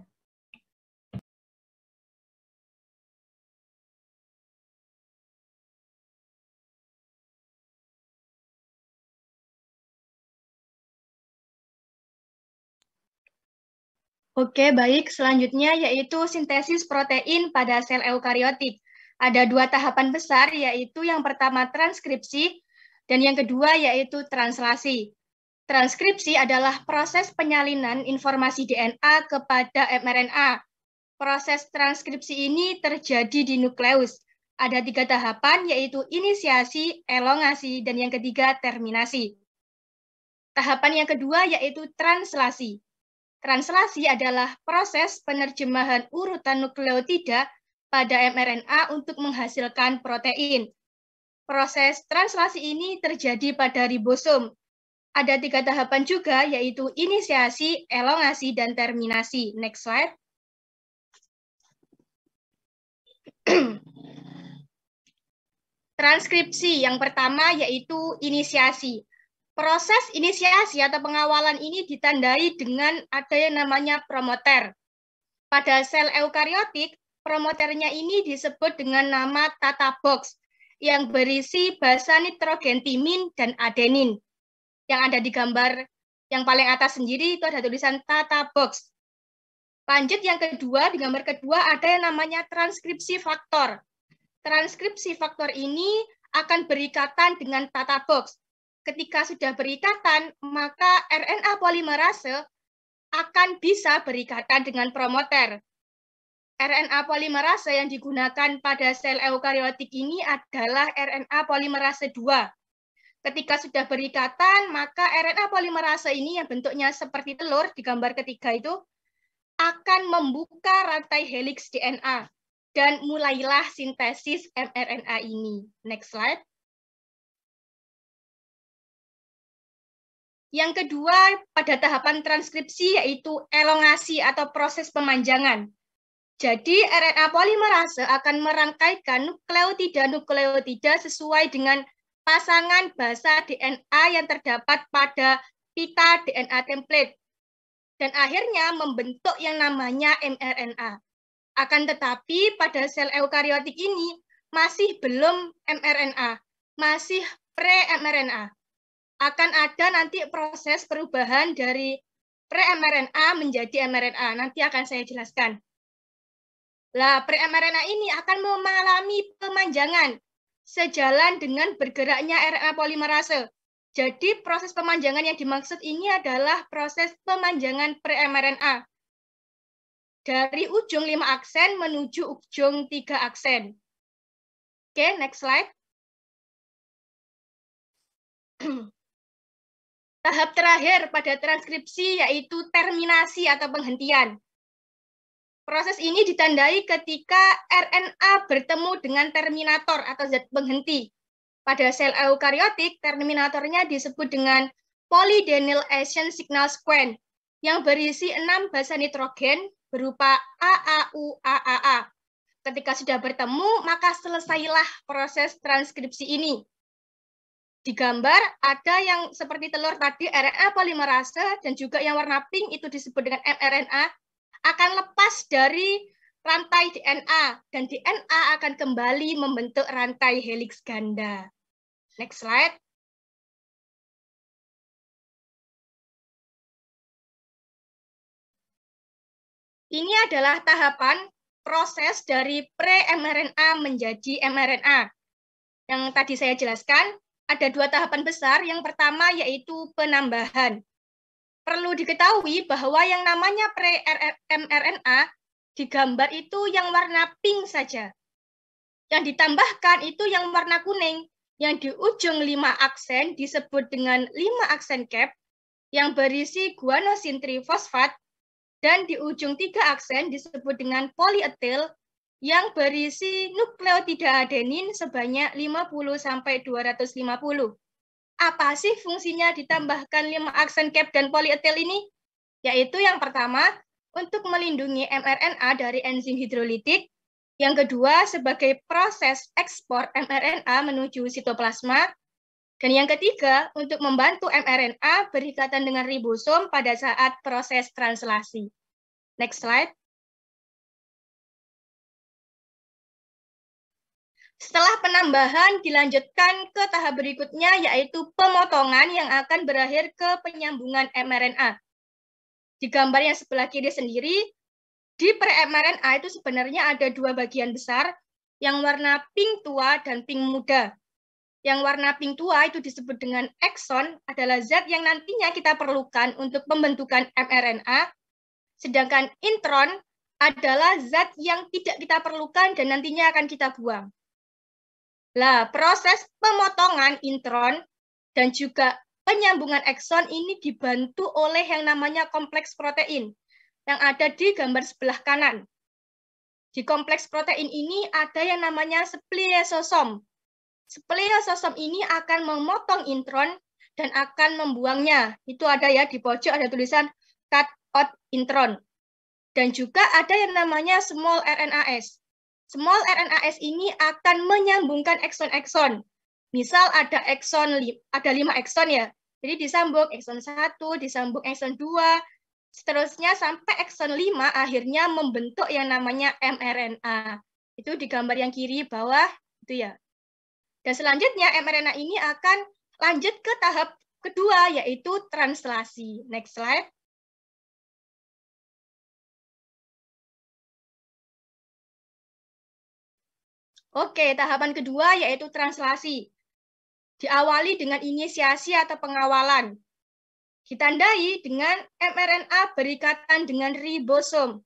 Oke, baik. Selanjutnya yaitu sintesis protein pada sel eukariotik. Ada dua tahapan besar, yaitu yang pertama transkripsi, dan yang kedua yaitu translasi. Transkripsi adalah proses penyalinan informasi DNA kepada mRNA. Proses transkripsi ini terjadi di nukleus. Ada 3 tahapan, yaitu inisiasi, elongasi, dan yang ketiga terminasi. Tahapan yang kedua yaitu translasi. Translasi adalah proses penerjemahan urutan nukleotida pada mRNA untuk menghasilkan protein. Proses translasi ini terjadi pada ribosom. Ada 3 tahapan juga, yaitu inisiasi, elongasi, dan terminasi. Next slide. Transkripsi yang pertama yaitu inisiasi. Proses inisiasi atau pengawalan ini ditandai dengan ada yang namanya promoter. Pada sel eukariotik, promoternya ini disebut dengan nama Tata box yang berisi basa nitrogen timin dan adenin. Yang ada di gambar yang paling atas sendiri itu ada tulisan Tata box. Lanjut yang kedua, di gambar kedua ada yang namanya transkripsi faktor. Transkripsi faktor ini akan berikatan dengan Tata box. Ketika sudah berikatan, maka RNA polimerase akan bisa berikatan dengan promoter. RNA polimerase yang digunakan pada sel eukariotik ini adalah RNA polimerase 2. Ketika sudah berikatan, maka RNA polimerase ini yang bentuknya seperti telur di gambar ketiga itu akan membuka rantai heliks DNA dan mulailah sintesis mRNA ini. Next slide. Yang kedua, pada tahapan transkripsi yaitu elongasi atau proses pemanjangan. Jadi, RNA polimerase akan merangkaikan nukleotida-nukleotida sesuai dengan pasangan basa DNA yang terdapat pada pita DNA template. Dan akhirnya membentuk yang namanya mRNA. Akan tetapi, pada sel eukariotik ini masih belum mRNA, masih pre-mRNA. Akan ada nanti proses perubahan dari pre-mRNA menjadi mRNA. Nanti akan saya jelaskan. Nah, pre-mRNA ini akan mengalami pemanjangan sejalan dengan bergeraknya RNA polimerase. Jadi, proses pemanjangan yang dimaksud ini adalah proses pemanjangan pre-mRNA. Dari ujung 5 aksen menuju ujung 3 aksen. Oke, next slide. Tahap terakhir pada transkripsi yaitu terminasi atau penghentian. Proses ini ditandai ketika RNA bertemu dengan terminator atau zat penghenti. Pada sel eukariotik, terminatornya disebut dengan polydenylation signal sequence yang berisi 6 basa nitrogen berupa AAU-AAA. Ketika sudah bertemu, maka selesailah proses transkripsi ini. Di gambar ada yang seperti telur tadi, RNA polimerase, dan juga yang warna pink itu disebut dengan mRNA, akan lepas dari rantai DNA, dan DNA akan kembali membentuk rantai heliks ganda. Next slide. Ini adalah tahapan proses dari pre-mRNA menjadi mRNA. Yang tadi saya jelaskan, ada dua tahapan besar. Yang pertama yaitu penambahan. Perlu diketahui bahwa yang namanya pre-mRNA di gambar itu yang warna pink saja. Yang ditambahkan itu yang warna kuning. Yang di ujung 5 aksen disebut dengan 5 aksen cap yang berisi guanosin trifosfat, dan di ujung 3 aksen disebut dengan polyetil yang berisi nukleotida adenin sebanyak 50-250. Apa sih fungsinya ditambahkan 5 aksen cap dan polyetil ini? Yaitu yang pertama, untuk melindungi mRNA dari enzim hidrolitik. Yang kedua, sebagai proses ekspor mRNA menuju sitoplasma. Dan yang ketiga, untuk membantu mRNA berikatan dengan ribosom pada saat proses translasi. Next slide. Setelah penambahan, dilanjutkan ke tahap berikutnya, yaitu pemotongan yang akan berakhir ke penyambungan mRNA. Di gambar yang sebelah kiri sendiri, di pre-mRNA itu sebenarnya ada dua bagian besar, yang warna pink tua dan pink muda. Yang warna pink tua itu disebut dengan ekson, adalah zat yang nantinya kita perlukan untuk pembentukan mRNA, sedangkan intron adalah zat yang tidak kita perlukan dan nantinya akan kita buang. Nah, proses pemotongan intron dan juga penyambungan ekson ini dibantu oleh yang namanya kompleks protein yang ada di gambar sebelah kanan. Di kompleks protein ini ada yang namanya spliososom. Spliososom ini akan memotong intron dan akan membuangnya. Itu ada ya di pojok ada tulisan cut out intron. Dan juga ada yang namanya small RNAs. Small RNAs ini akan menyambungkan ekson-ekson. Misal ada 5 ekson ya. Jadi disambung ekson 1, disambung ekson 2, seterusnya sampai ekson 5 akhirnya membentuk yang namanya mRNA. Itu di gambar yang kiri bawah itu ya. Dan selanjutnya mRNA ini akan lanjut ke tahap kedua yaitu translasi. Next slide. Oke, tahapan kedua yaitu translasi. Diawali dengan inisiasi atau pengawalan. Ditandai dengan mRNA berikatan dengan ribosom.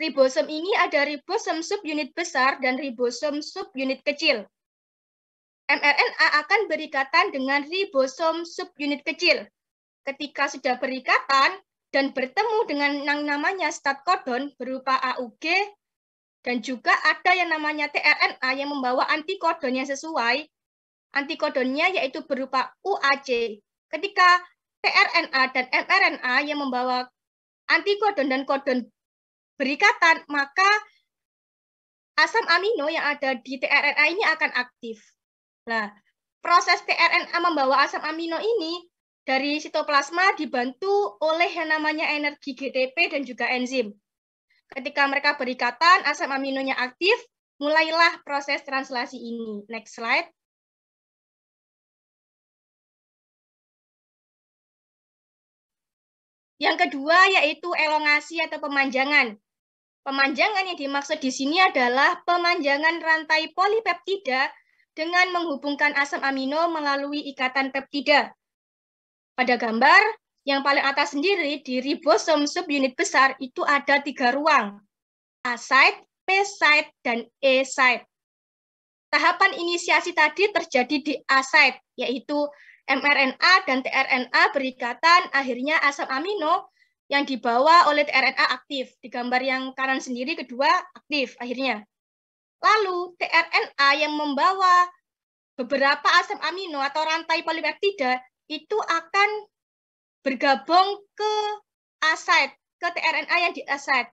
Ribosom ini ada ribosom subunit besar dan ribosom subunit kecil. mRNA akan berikatan dengan ribosom subunit kecil. Ketika sudah berikatan dan bertemu dengan yang namanya start codon berupa AUG, dan juga ada yang namanya tRNA yang membawa antikodon yang sesuai. Antikodonnya yaitu berupa UAC. Ketika tRNA dan mRNA yang membawa antikodon dan kodon berikatan, maka asam amino yang ada di tRNA ini akan aktif. Nah, proses tRNA membawa asam amino ini dari sitoplasma dibantu oleh yang namanya energi GTP dan juga enzim. Ketika mereka berikatan, asam aminonya aktif, mulailah proses translasi ini. Next slide. Yang kedua yaitu elongasi atau pemanjangan. Pemanjangan yang dimaksud di sini adalah pemanjangan rantai polipeptida dengan menghubungkan asam amino melalui ikatan peptida. Pada gambar yang paling atas sendiri di ribosom subunit besar itu ada 3 ruang, A site, P site, dan E site. Tahapan inisiasi tadi terjadi di A site, yaitu mRNA dan tRNA berikatan, akhirnya asam amino yang dibawa oleh tRNA aktif. Di gambar yang kanan sendiri kedua aktif akhirnya. Lalu tRNA yang membawa beberapa asam amino atau rantai polipeptida itu akan bergabung ke A site, ke tRNA yang di A site.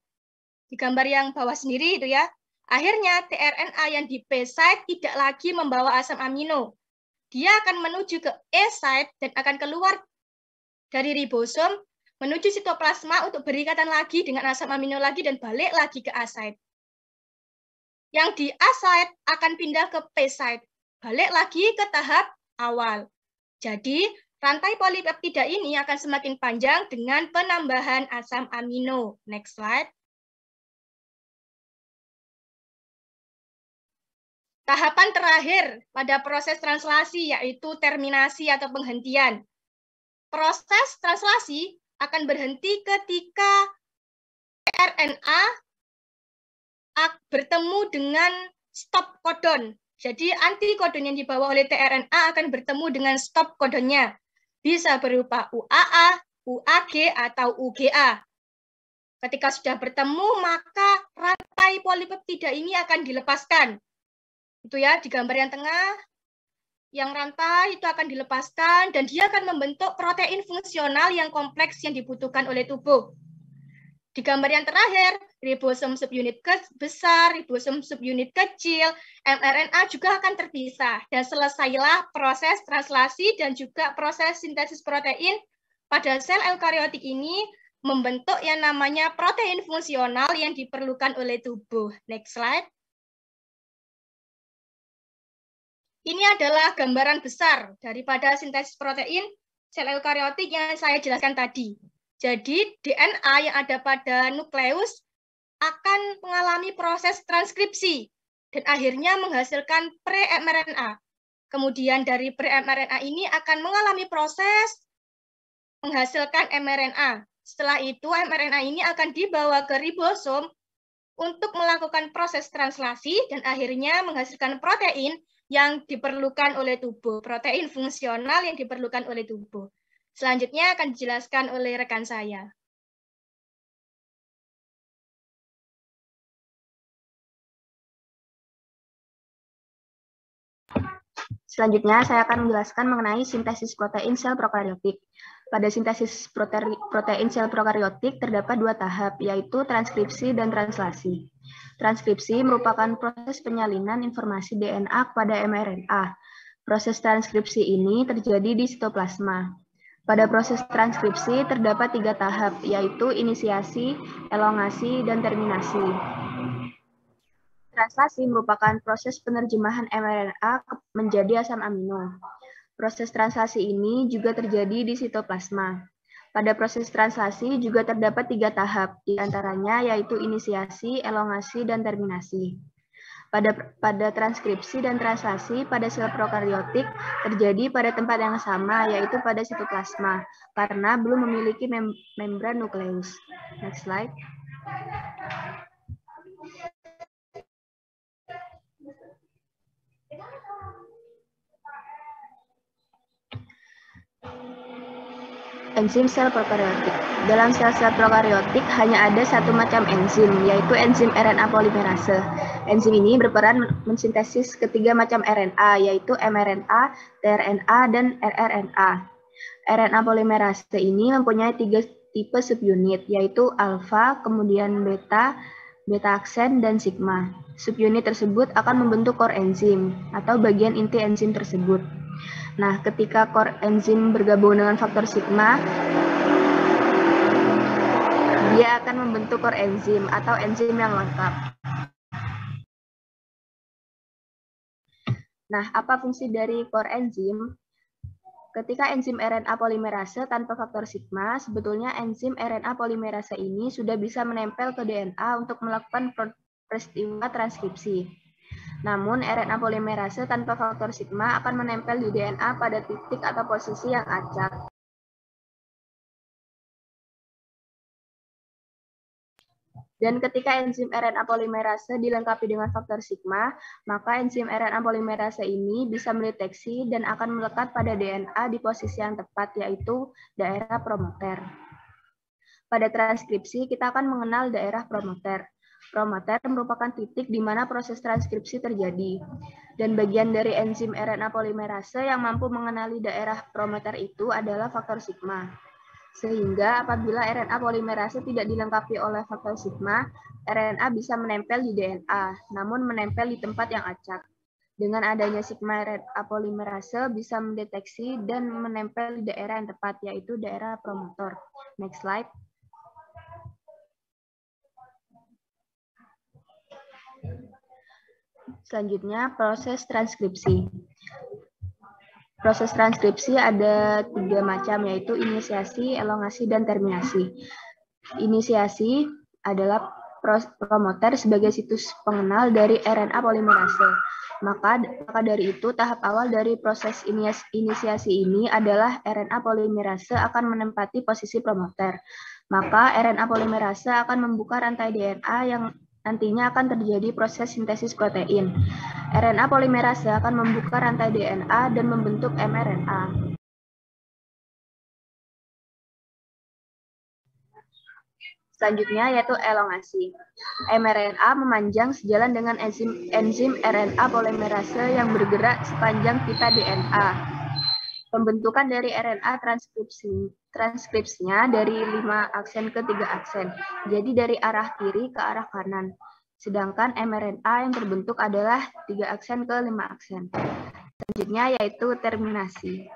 Di gambar yang bawah sendiri itu ya. Akhirnya tRNA yang di P site tidak lagi membawa asam amino. Dia akan menuju ke E site dan akan keluar dari ribosom menuju sitoplasma untuk berikatan lagi dengan asam amino lagi dan balik lagi ke A site. Yang di A site akan pindah ke P site, balik lagi ke tahap awal. Jadi, rantai polipeptida ini akan semakin panjang dengan penambahan asam amino. Next slide. Tahapan terakhir pada proses translasi yaitu terminasi atau penghentian. Proses translasi akan berhenti ketika RNA bertemu dengan stop codon. Jadi antikodon yang dibawa oleh tRNA akan bertemu dengan stop codonnya. Bisa berupa UAA, UAG, atau UGA. Ketika sudah bertemu, maka rantai polipeptida ini akan dilepaskan. Itu ya, di gambar yang tengah, yang rantai itu akan dilepaskan, dan dia akan membentuk protein fungsional yang kompleks yang dibutuhkan oleh tubuh. Di gambar yang terakhir, ribosom subunit besar, ribosom subunit kecil, mRNA juga akan terpisah. Dan selesailah proses translasi dan juga proses sintesis protein pada sel eukariotik ini membentuk yang namanya protein fungsional yang diperlukan oleh tubuh. Next slide. Ini adalah gambaran besar daripada sintesis protein sel eukariotik yang saya jelaskan tadi. Jadi, DNA yang ada pada nukleus akan mengalami proses transkripsi dan akhirnya menghasilkan pre-mRNA. Kemudian dari pre-mRNA ini akan mengalami proses menghasilkan mRNA. Setelah itu, mRNA ini akan dibawa ke ribosom untuk melakukan proses translasi dan akhirnya menghasilkan protein yang diperlukan oleh tubuh, protein fungsional yang diperlukan oleh tubuh. Selanjutnya akan dijelaskan oleh rekan saya. Selanjutnya, saya akan menjelaskan mengenai sintesis protein sel prokariotik. Pada sintesis protein sel prokariotik terdapat dua tahap, yaitu transkripsi dan translasi. Transkripsi merupakan proses penyalinan informasi DNA kepada mRNA. Proses transkripsi ini terjadi di sitoplasma. Pada proses transkripsi terdapat 3 tahap, yaitu inisiasi, elongasi, dan terminasi. Translasi merupakan proses penerjemahan mRNA menjadi asam amino. Proses translasi ini juga terjadi di sitoplasma. Pada proses translasi juga terdapat 3 tahap, diantaranya yaitu inisiasi, elongasi, dan terminasi. Pada transkripsi dan translasi pada sel prokariotik terjadi pada tempat yang sama, yaitu pada sitoplasma, karena belum memiliki membran nukleus. Next slide. Enzim sel prokariotik. Dalam sel-sel prokariotik hanya ada satu macam enzim, yaitu enzim RNA polimerase. Enzim ini berperan mensintesis ketiga macam RNA, yaitu mRNA, tRNA, dan rRNA. RNA polimerase ini mempunyai 3 tipe subunit, yaitu alfa, kemudian beta, beta aksen, dan sigma. Subunit tersebut akan membentuk core enzim, atau bagian inti enzim tersebut. Nah, ketika core enzim bergabung dengan faktor sigma, dia akan membentuk core enzim atau enzim yang lengkap. Nah, apa fungsi dari core enzim? Ketika enzim RNA polimerase tanpa faktor sigma, sebetulnya enzim RNA polimerase ini sudah bisa menempel ke DNA untuk melakukan peristiwa transkripsi. Namun, RNA polimerase tanpa faktor sigma akan menempel di DNA pada titik atau posisi yang acak. Dan ketika enzim RNA polimerase dilengkapi dengan faktor sigma, maka enzim RNA polimerase ini bisa mendeteksi dan akan melekat pada DNA di posisi yang tepat, yaitu daerah promoter. Pada transkripsi, kita akan mengenal daerah promoter. Promoter merupakan titik di mana proses transkripsi terjadi. Dan bagian dari enzim RNA polimerase yang mampu mengenali daerah promoter itu adalah faktor sigma. Sehingga apabila RNA polimerase tidak dilengkapi oleh faktor sigma, RNA bisa menempel di DNA, namun menempel di tempat yang acak. Dengan adanya sigma RNA polimerase bisa mendeteksi dan menempel di daerah yang tepat, yaitu daerah promotor. Next slide. Selanjutnya, proses transkripsi. Proses transkripsi ada 3 macam, yaitu inisiasi, elongasi, dan terminasi. Inisiasi adalah promoter sebagai situs pengenal dari RNA polimerase. Maka dari itu, tahap awal dari proses inisiasi ini adalah RNA polimerase akan menempati posisi promoter. Maka RNA polimerase akan membuka rantai DNA yang nantinya akan terjadi proses sintesis protein. RNA polimerase akan membuka rantai DNA dan membentuk mRNA. Selanjutnya yaitu elongasi. mRNA memanjang sejalan dengan enzim RNA polimerase yang bergerak sepanjang pita DNA. Pembentukan dari RNA transkripsinya dari 5 aksen ke 3 aksen. Jadi dari arah kiri ke arah kanan. Sedangkan mRNA yang terbentuk adalah 3 aksen ke 5 aksen. Selanjutnya yaitu terminasi.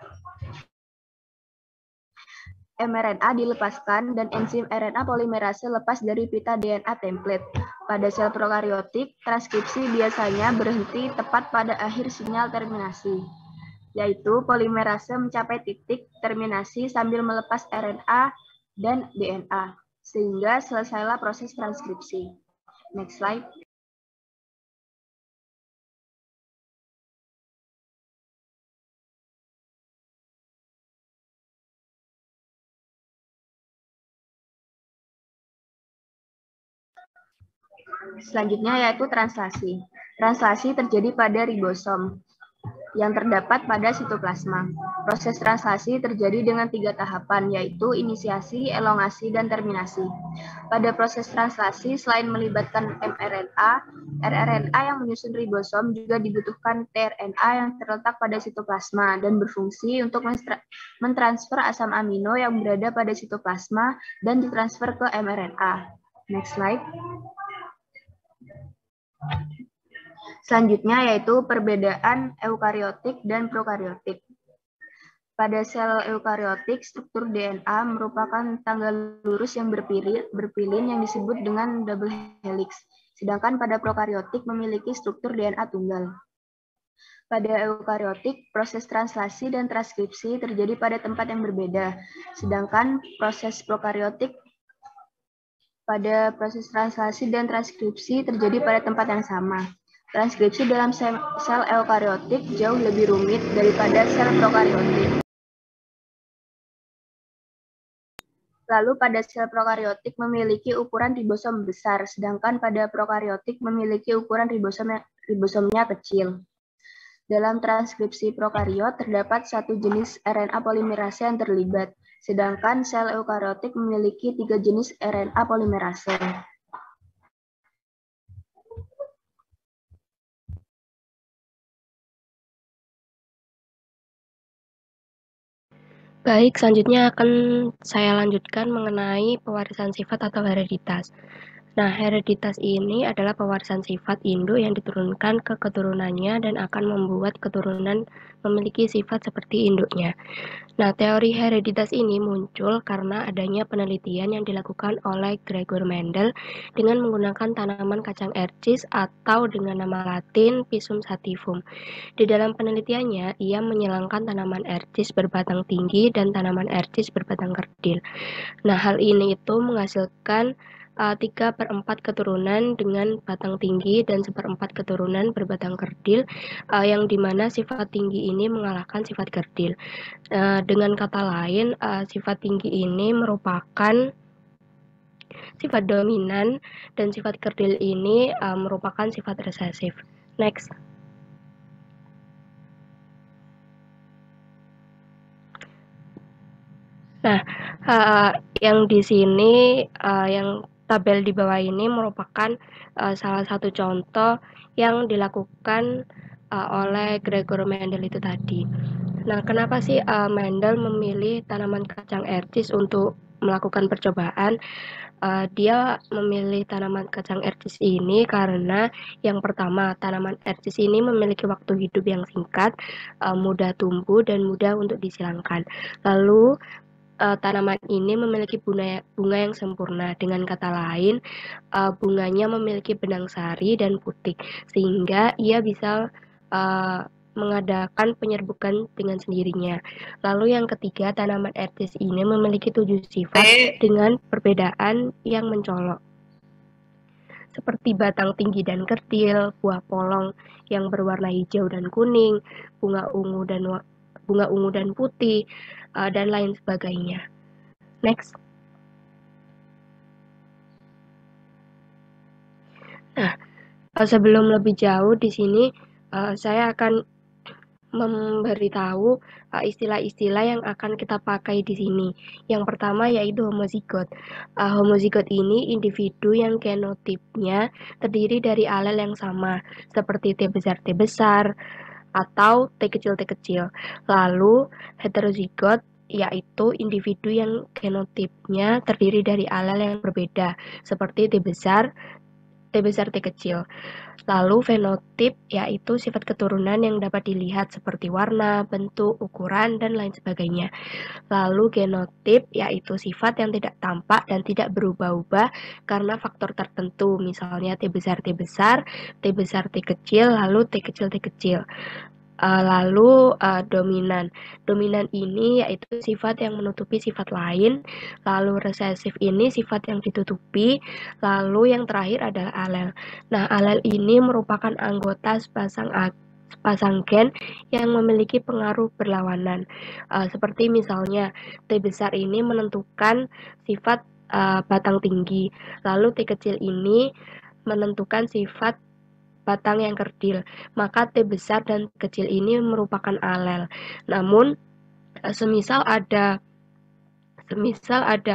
mRNA dilepaskan dan enzim RNA polimerase lepas dari pita DNA template. Pada sel prokariotik, transkripsi biasanya berhenti tepat pada akhir sinyal terminasi, yaitu polimerase mencapai titik terminasi sambil melepas RNA dan DNA, sehingga selesailah proses transkripsi. Next slide. Selanjutnya yaitu translasi. Translasi terjadi pada ribosom yang terdapat pada sitoplasma. Proses translasi terjadi dengan 3 tahapan, yaitu inisiasi, elongasi, dan terminasi. Pada proses translasi, selain melibatkan mRNA, rRNA yang menyusun ribosom juga dibutuhkan tRNA yang terletak pada sitoplasma dan berfungsi untuk mentransfer asam amino yang berada pada sitoplasma dan ditransfer ke mRNA. Next slide. Selanjutnya yaitu perbedaan eukariotik dan prokariotik. Pada sel eukariotik, struktur DNA merupakan tangga lurus yang berpilin yang disebut dengan double helix. Sedangkan pada prokariotik memiliki struktur DNA tunggal. Pada eukariotik, proses translasi dan transkripsi terjadi pada tempat yang berbeda. Sedangkan proses prokariotik pada proses translasi dan transkripsi terjadi pada tempat yang sama. Transkripsi dalam sel eukariotik jauh lebih rumit daripada sel prokariotik. Lalu pada sel prokariotik memiliki ukuran ribosom besar, sedangkan pada prokariotik memiliki ukuran ribosomnya kecil. Dalam transkripsi prokariot terdapat 1 jenis RNA polimerase yang terlibat, sedangkan sel eukariotik memiliki 3 jenis RNA polimerase. Baik, selanjutnya akan saya lanjutkan mengenai pewarisan sifat atau hereditas. Nah, hereditas ini adalah pewarisan sifat induk yang diturunkan ke keturunannya dan akan membuat keturunan memiliki sifat seperti induknya. Nah, teori hereditas ini muncul karena adanya penelitian yang dilakukan oleh Gregor Mendel dengan menggunakan tanaman kacang ercis atau dengan nama latin Pisum sativum. Di dalam penelitiannya, ia menyilangkan tanaman ercis berbatang tinggi dan tanaman ercis berbatang kerdil. Nah, hal ini itu menghasilkan 3/4 keturunan dengan batang tinggi dan 1/4 keturunan berbatang kerdil, yang dimana sifat tinggi ini mengalahkan sifat kerdil. Dengan kata lain, sifat tinggi ini merupakan sifat dominan dan sifat kerdil ini merupakan sifat resesif. Next. Nah, yang di sini, yang tabel di bawah ini merupakan salah satu contoh yang dilakukan oleh Gregor Mendel itu tadi. Nah, kenapa sih Mendel memilih tanaman kacang ercis untuk melakukan percobaan? Dia memilih tanaman kacang ercis ini karena yang pertama, tanaman ercis ini memiliki waktu hidup yang singkat, mudah tumbuh dan mudah untuk disilangkan. Lalu tanaman ini memiliki bunga yang sempurna. Dengan kata lain, bunganya memiliki benang sari dan putih, sehingga ia bisa mengadakan penyerbukan dengan sendirinya. Lalu yang ketiga, tanaman ercis ini memiliki 7 sifat dengan perbedaan yang mencolok, seperti batang tinggi dan kerdil, buah polong yang berwarna hijau dan kuning, bunga ungu dan putih, dan lain sebagainya. Next. Nah, sebelum lebih jauh di sini saya akan memberitahu istilah-istilah yang akan kita pakai di sini. Yang pertama yaitu homozigot. Homozigot ini individu yang genotipnya terdiri dari alel yang sama, seperti T besar atau T kecil. Lalu heterozigot yaitu individu yang genotipnya terdiri dari alel yang berbeda, seperti T besar, T kecil. Lalu fenotip yaitu sifat keturunan yang dapat dilihat seperti warna, bentuk, ukuran, dan lain sebagainya. Lalu genotip yaitu sifat yang tidak tampak dan tidak berubah-ubah karena faktor tertentu, misalnya T besar, T kecil, lalu T kecil. Lalu dominan. Dominan ini yaitu sifat yang menutupi sifat lain. Lalu resesif ini sifat yang ditutupi. Lalu yang terakhir adalah alel. Nah, alel ini merupakan anggota sepasang gen yang memiliki pengaruh berlawanan. Seperti misalnya T besar ini menentukan sifat batang tinggi. Lalu T kecil ini menentukan sifat batang yang kerdil, maka T besar dan kecil ini merupakan alel. Namun, semisal ada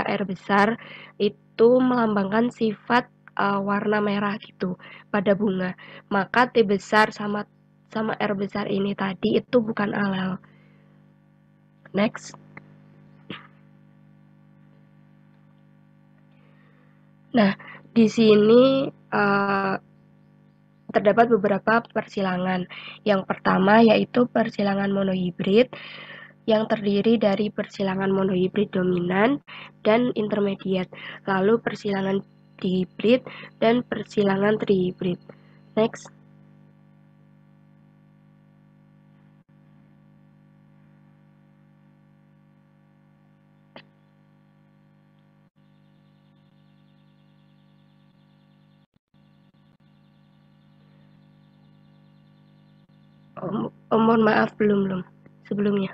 R besar, itu melambangkan sifat warna merah gitu pada bunga, maka T besar sama R besar ini tadi itu bukan alel. Next. Nah, di sini terdapat beberapa persilangan. Yang pertama yaitu persilangan monohibrid yang terdiri dari persilangan monohibrid dominan dan intermediate, lalu persilangan dihibrid dan persilangan trihibrid. Next. Mohon maaf, belum sebelumnya.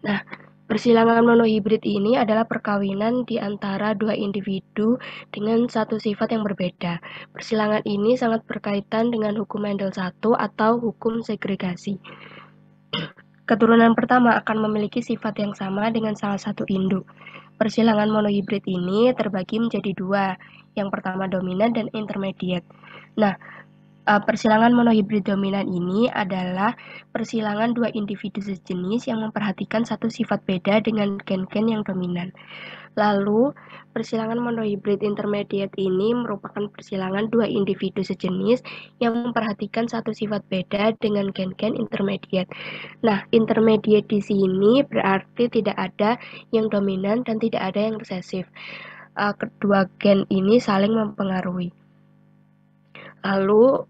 Nah, persilangan monohibrid ini adalah perkawinan di antara dua individu dengan satu sifat yang berbeda. Persilangan ini sangat berkaitan dengan hukum Mendel 1 atau hukum segregasi. Keturunan pertama akan memiliki sifat yang sama dengan salah satu induk. Persilangan monohibrid ini terbagi menjadi dua. Yang pertama dominan dan intermediate. Nah, persilangan monohibrid dominan ini adalah persilangan dua individu sejenis yang memperhatikan satu sifat beda dengan gen-gen yang dominan. Lalu, persilangan monohibrid intermediate ini merupakan persilangan dua individu sejenis yang memperhatikan satu sifat beda dengan gen-gen intermediate. Nah, intermediate di sini berarti tidak ada yang dominan dan tidak ada yang resesif. Kedua gen ini saling mempengaruhi. Lalu,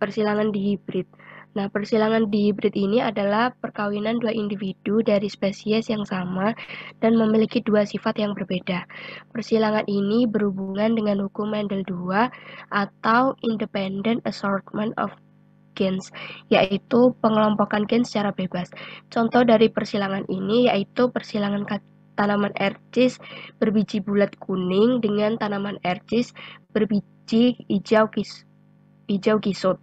persilangan dihibrid. Nah, persilangan dihibrid ini adalah perkawinan dua individu dari spesies yang sama dan memiliki dua sifat yang berbeda. Persilangan ini berhubungan dengan hukum Mendel 2 atau independent assortment of gens, yaitu pengelompokan gen secara bebas. Contoh dari persilangan ini yaitu persilangan tanaman ercis berbiji bulat kuning dengan tanaman ercis berbiji hijau kisut.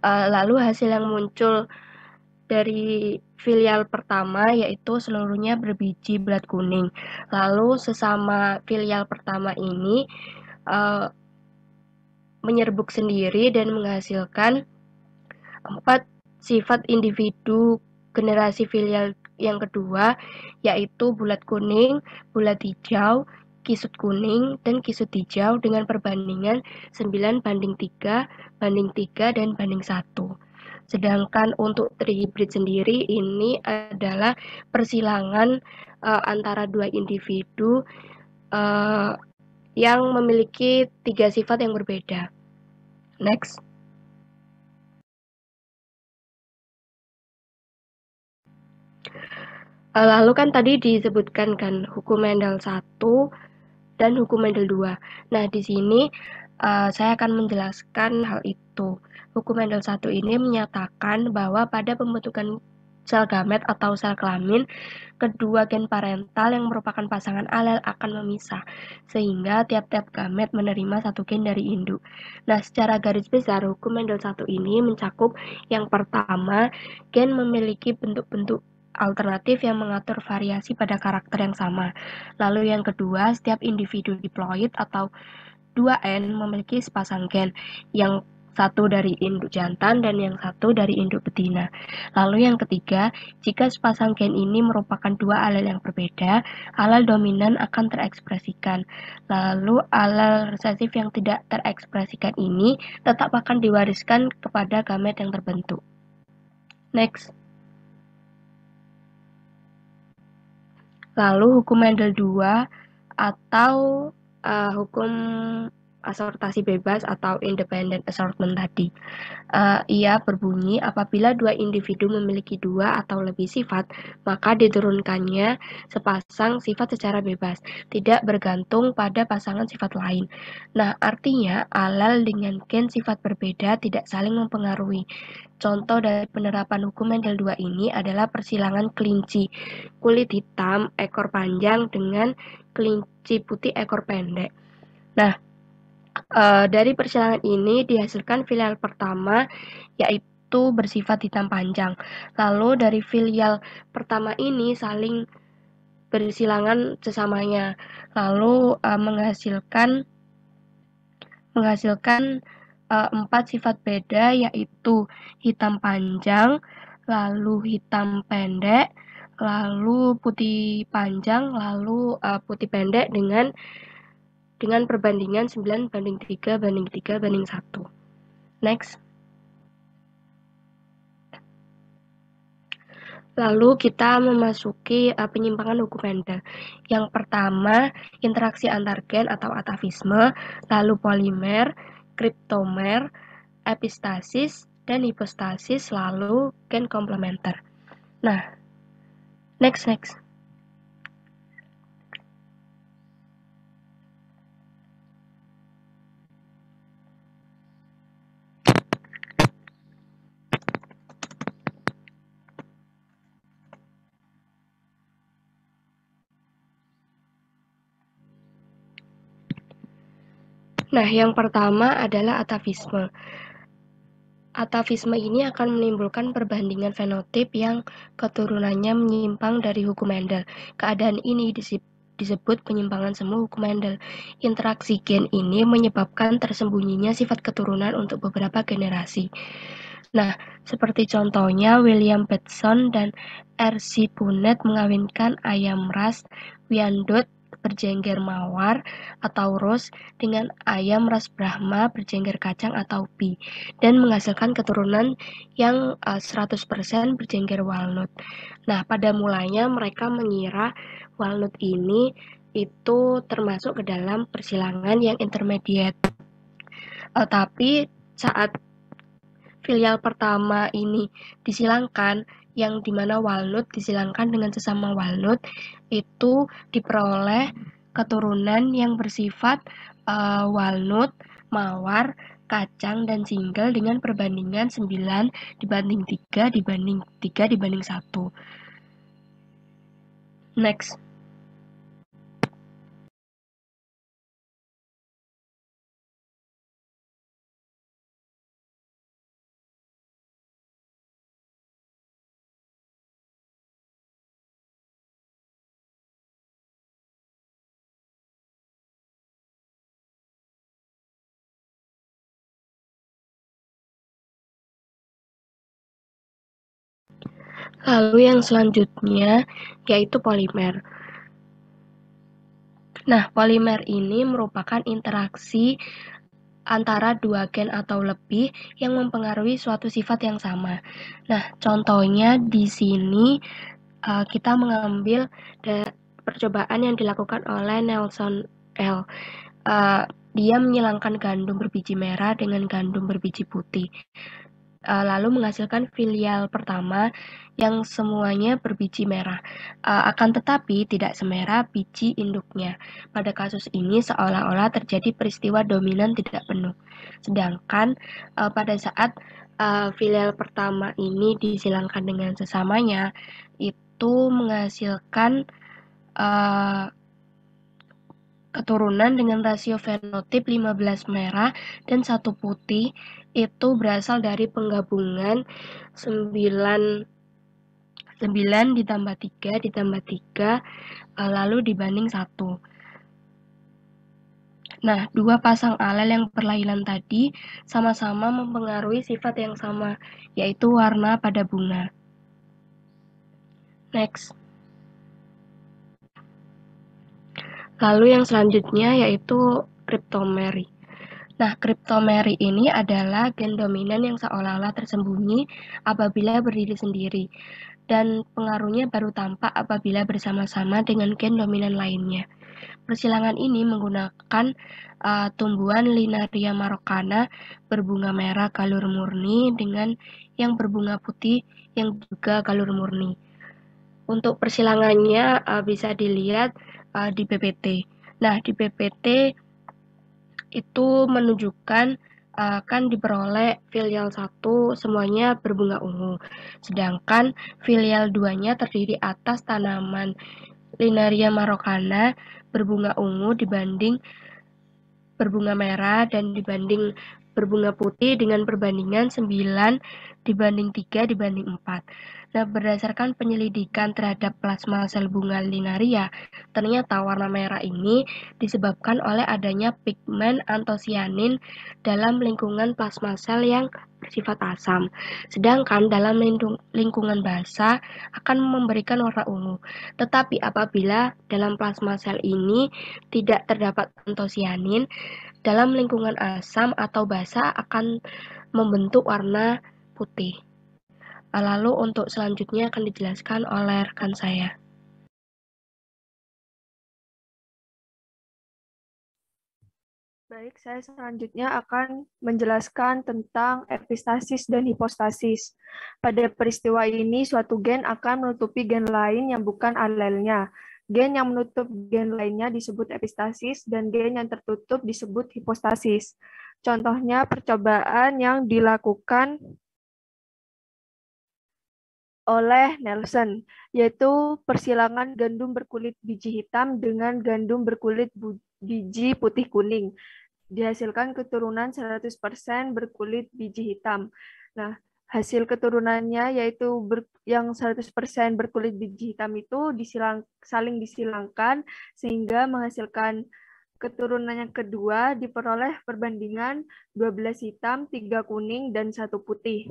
Lalu hasil yang muncul dari filial pertama yaitu seluruhnya berbiji bulat kuning. Lalu sesama filial pertama ini menyerbuk sendiri dan menghasilkan sifat individu generasi filial yang kedua, yaitu bulat kuning, bulat hijau, kisut kuning, dan kisut hijau dengan perbandingan 9:3, banding 3, dan banding 1. Sedangkan untuk trihibrid sendiri ini adalah persilangan antara dua individu yang memiliki 3 sifat yang berbeda. Next. Lalu kan tadi disebutkan kan hukum Mendel 1 dan hukum Mendel 2. Nah, di sini saya akan menjelaskan hal itu. Hukum Mendel 1 ini menyatakan bahwa pada pembentukan sel gamet atau sel kelamin, kedua gen parental yang merupakan pasangan alel akan memisah, sehingga tiap-tiap gamet menerima satu gen dari induk. Nah, secara garis besar, hukum Mendel 1 ini mencakup yang pertama, gen memiliki bentuk-bentuk alternatif yang mengatur variasi pada karakter yang sama. Lalu yang kedua, setiap individu diploid atau 2N memiliki sepasang gen, yang satu dari induk jantan dan yang satu dari induk betina. Lalu yang ketiga, jika sepasang gen ini merupakan dua alel yang berbeda, alel dominan akan terekspresikan. Lalu alel resesif yang tidak terekspresikan ini tetap akan diwariskan kepada gamet yang terbentuk. Next. Lalu hukum Mendel 2 atau hukum asortasi bebas atau independent assortment tadi. Ia berbunyi apabila dua individu memiliki dua atau lebih sifat, maka diturunkannya sepasang sifat secara bebas, tidak bergantung pada pasangan sifat lain. Nah, artinya alel dengan gen sifat berbeda tidak saling mempengaruhi. Contoh dari penerapan hukum Mendel 2 ini adalah persilangan kelinci kulit hitam ekor panjang dengan kelinci putih ekor pendek. Nah, dari persilangan ini dihasilkan filial pertama, yaitu bersifat hitam panjang. Lalu dari filial pertama ini saling bersilangan sesamanya, lalu menghasilkan 4 sifat beda, yaitu hitam panjang, lalu hitam pendek, lalu putih panjang, lalu putih pendek dengan perbandingan 9:3:3:1. Next. Lalu kita memasuki penyimpangan hukum Mendel. Yang pertama, interaksi antar gen atau atavisme, lalu polimer, kriptomer, epistasis, dan hipostasis, lalu gen komplementer. Nah, next. Nah, yang pertama adalah atavisme. Atavisme ini akan menimbulkan perbandingan fenotip yang keturunannya menyimpang dari hukum Mendel. Keadaan ini disebut penyimpangan semu hukum Mendel. Interaksi gen ini menyebabkan tersembunyinya sifat keturunan untuk beberapa generasi. Nah, seperti contohnya William Bateson dan R.C. Punnett mengawinkan ayam ras Wyandotte berjengger mawar atau ros dengan ayam ras Brahma berjengger kacang atau pea, dan menghasilkan keturunan yang 100% berjengger walnut. Nah, pada mulanya mereka mengira walnut ini itu termasuk ke dalam persilangan yang intermediate. Tapi saat filial pertama ini disilangkan, yang dimana walnut disilangkan dengan sesama walnut, itu diperoleh keturunan yang bersifat walnut, mawar, kacang, dan single dengan perbandingan 9:3:3:1. Next. Lalu yang selanjutnya yaitu polimer. Nah, polimer ini merupakan interaksi antara dua gen atau lebih yang mempengaruhi suatu sifat yang sama. Nah, contohnya di sini kita mengambil percobaan yang dilakukan oleh Nelson L. Dia menyilangkan gandum berbiji merah dengan gandum berbiji putih. Lalu menghasilkan filial pertama yang semuanya berbiji merah. Akan tetapi tidak semerah biji induknya. Pada kasus ini seolah-olah terjadi peristiwa dominan tidak penuh. Sedangkan pada saat filial pertama ini disilangkan dengan sesamanya, itu menghasilkan keturunan dengan rasio fenotip 15 merah dan 1 putih itu berasal dari penggabungan 9 ditambah 3 ditambah 3 lalu dibanding 1. Nah, dua pasang alel yang berlainan tadi sama-sama mempengaruhi sifat yang sama, yaitu warna pada bunga. Next. Lalu yang selanjutnya yaitu cryptomery. Nah, cryptomery ini adalah gen dominan yang seolah-olah tersembunyi apabila berdiri sendiri, dan pengaruhnya baru tampak apabila bersama-sama dengan gen dominan lainnya. Persilangan ini menggunakan tumbuhan Linaria marokana berbunga merah galur murni dengan yang berbunga putih yang juga galur murni. Untuk persilangannya bisa dilihat di PPT. Nah, di PPT itu menunjukkan akan diperoleh filial 1 semuanya berbunga ungu. Sedangkan filial 2-nya terdiri atas tanaman Linaria marokana berbunga ungu dibanding berbunga merah dan dibanding berbunga putih dengan perbandingan 9 dibanding 3 dibanding 4. Nah, berdasarkan penyelidikan terhadap plasma sel bunga linaria, ternyata warna merah ini disebabkan oleh adanya pigmen antosianin dalam lingkungan plasma sel yang bersifat asam. Sedangkan dalam lingkungan basah akan memberikan warna ungu. Tetapi apabila dalam plasma sel ini tidak terdapat antosianin, dalam lingkungan asam atau basah akan membentuk warna putih. Lalu untuk selanjutnya akan dijelaskan oleh rekan saya. Baik, saya selanjutnya akan menjelaskan tentang epistasis dan hipostasis. Pada peristiwa ini, suatu gen akan menutupi gen lain yang bukan alelnya. Gen yang menutup gen lainnya disebut epistasis, dan gen yang tertutup disebut hipostasis. Contohnya percobaan yang dilakukan oleh Nelson, yaitu persilangan gandum berkulit biji hitam dengan gandum berkulit biji putih kuning. Dihasilkan keturunan 100% berkulit biji hitam. Nah, hasil keturunannya yaitu yang 100% berkulit biji hitam itu saling disilangkan sehingga menghasilkan keturunan yang kedua diperoleh perbandingan 12 hitam, 3 kuning, dan 1 putih.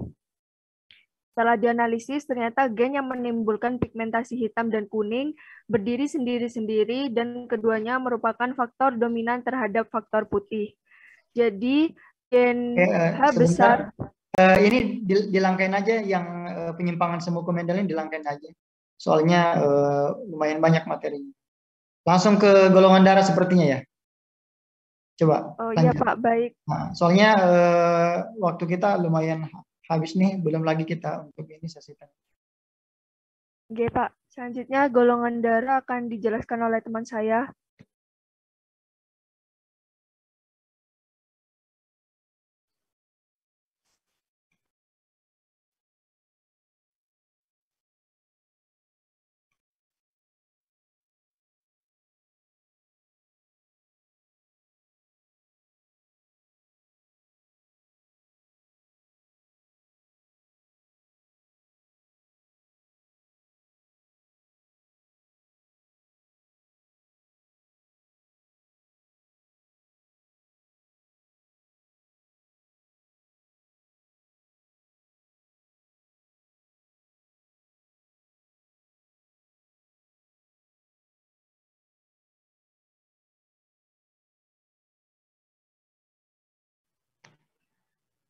Setelah dianalisis, ternyata gen yang menimbulkan pigmentasi hitam dan kuning berdiri sendiri-sendiri dan keduanya merupakan faktor dominan terhadap faktor putih. Jadi, gen H besar... ini dilangkain aja yang penyimpangan semu Mendel ini dilangkain aja. Soalnya lumayan banyak materinya. Langsung ke golongan darah sepertinya ya. Coba. Oh iya Pak, baik. Nah, soalnya waktu kita lumayan habis nih, belum lagi kita untuk ini sesi tanya. Oke Pak, selanjutnya golongan darah akan dijelaskan oleh teman saya.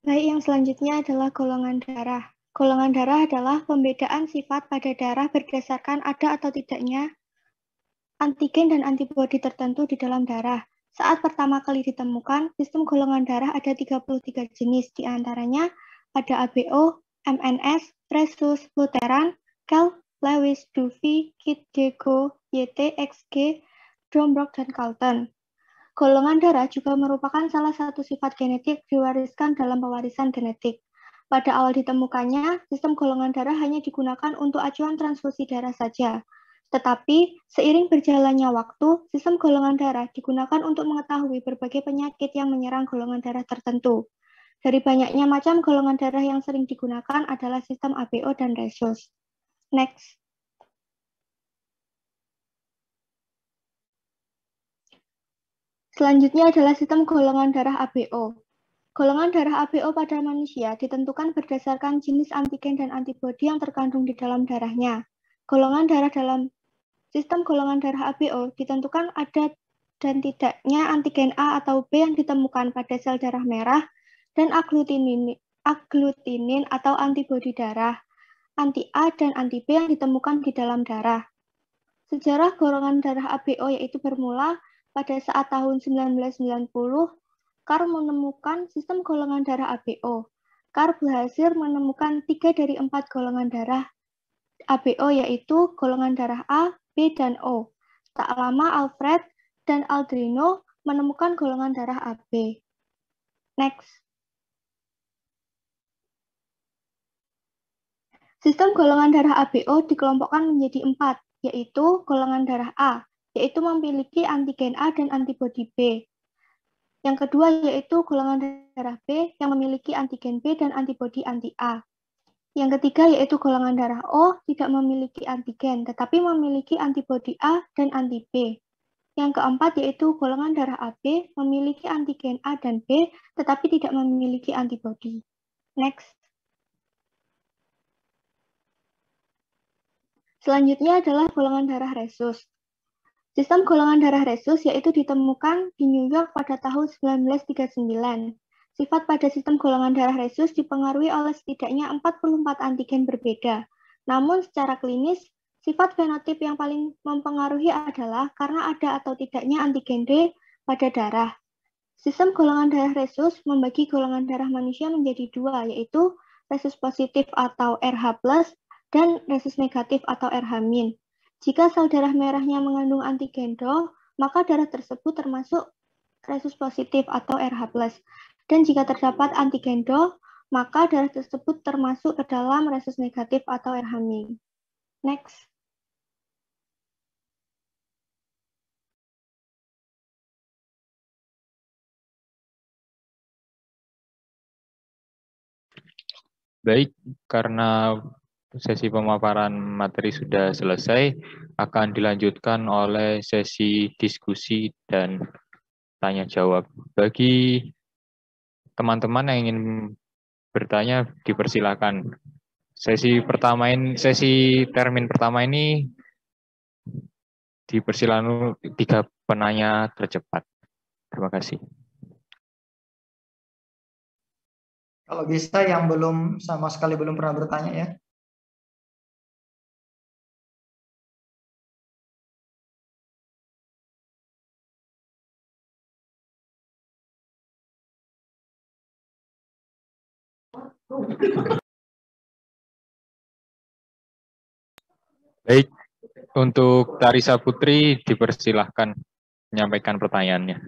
Baik, yang selanjutnya adalah golongan darah. Golongan darah adalah pembedaan sifat pada darah berdasarkan ada atau tidaknya antigen dan antibodi tertentu di dalam darah. Saat pertama kali ditemukan, sistem golongan darah ada 33 jenis, diantaranya ada ABO, MNS, Rhesus, Lutheran, Kell, Lewis, Duffy, Kit, Dego, YT, XG, Dombrok, dan Carlton. Golongan darah juga merupakan salah satu sifat genetik diwariskan dalam pewarisan genetik. Pada awal ditemukannya, sistem golongan darah hanya digunakan untuk acuan transfusi darah saja. Tetapi, seiring berjalannya waktu, sistem golongan darah digunakan untuk mengetahui berbagai penyakit yang menyerang golongan darah tertentu. Dari banyaknya macam golongan darah yang sering digunakan adalah sistem ABO dan Rhesus. Next. Selanjutnya adalah sistem golongan darah ABO. Golongan darah ABO pada manusia ditentukan berdasarkan jenis antigen dan antibodi yang terkandung di dalam darahnya. Golongan darah dalam sistem golongan darah ABO ditentukan ada dan tidaknya antigen A atau B yang ditemukan pada sel darah merah dan agglutinin atau antibodi darah, anti-A dan anti-B yang ditemukan di dalam darah. Sejarah golongan darah ABO yaitu bermula pada saat tahun 1990, Carr menemukan sistem golongan darah ABO. Carr berhasil menemukan 3 dari 4 golongan darah ABO yaitu golongan darah A, B, dan O. Tak lama Alfred dan Aldrino menemukan golongan darah AB. Next. Sistem golongan darah ABO dikelompokkan menjadi 4, yaitu golongan darah A, yaitu memiliki antigen A dan antibodi B. Yang kedua yaitu golongan darah B yang memiliki antigen B dan antibodi anti-A. Yang ketiga yaitu golongan darah O tidak memiliki antigen, tetapi memiliki antibodi A dan anti-B. Yang keempat yaitu golongan darah AB memiliki antigen A dan B, tetapi tidak memiliki antibodi. Next. Selanjutnya adalah golongan darah Rhesus. Sistem golongan darah Rhesus yaitu ditemukan di New York pada tahun 1939. Sifat pada sistem golongan darah Rhesus dipengaruhi oleh setidaknya 44 antigen berbeda. Namun secara klinis, sifat fenotip yang paling mempengaruhi adalah karena ada atau tidaknya antigen D pada darah. Sistem golongan darah Rhesus membagi golongan darah manusia menjadi 2, yaitu Rhesus positif atau RH+, dan Rhesus negatif atau RH-. Jika sel darah merahnya mengandung antigen DO, maka darah tersebut termasuk Rhesus positif atau RH+. Dan jika terdapat antigen DO, maka darah tersebut termasuk ke dalam Rhesus negatif atau RH-. Next. Baik, karena sesi pemaparan materi sudah selesai, akan dilanjutkan oleh sesi diskusi dan tanya jawab. Bagi teman-teman yang ingin bertanya, dipersilakan. Sesi termin pertama ini dipersilakan 3 penanya tercepat. Terima kasih. Kalau bisa yang belum sama sekali belum pernah bertanya ya. Baik, untuk Tarisa Putri dipersilahkan menyampaikan pertanyaannya.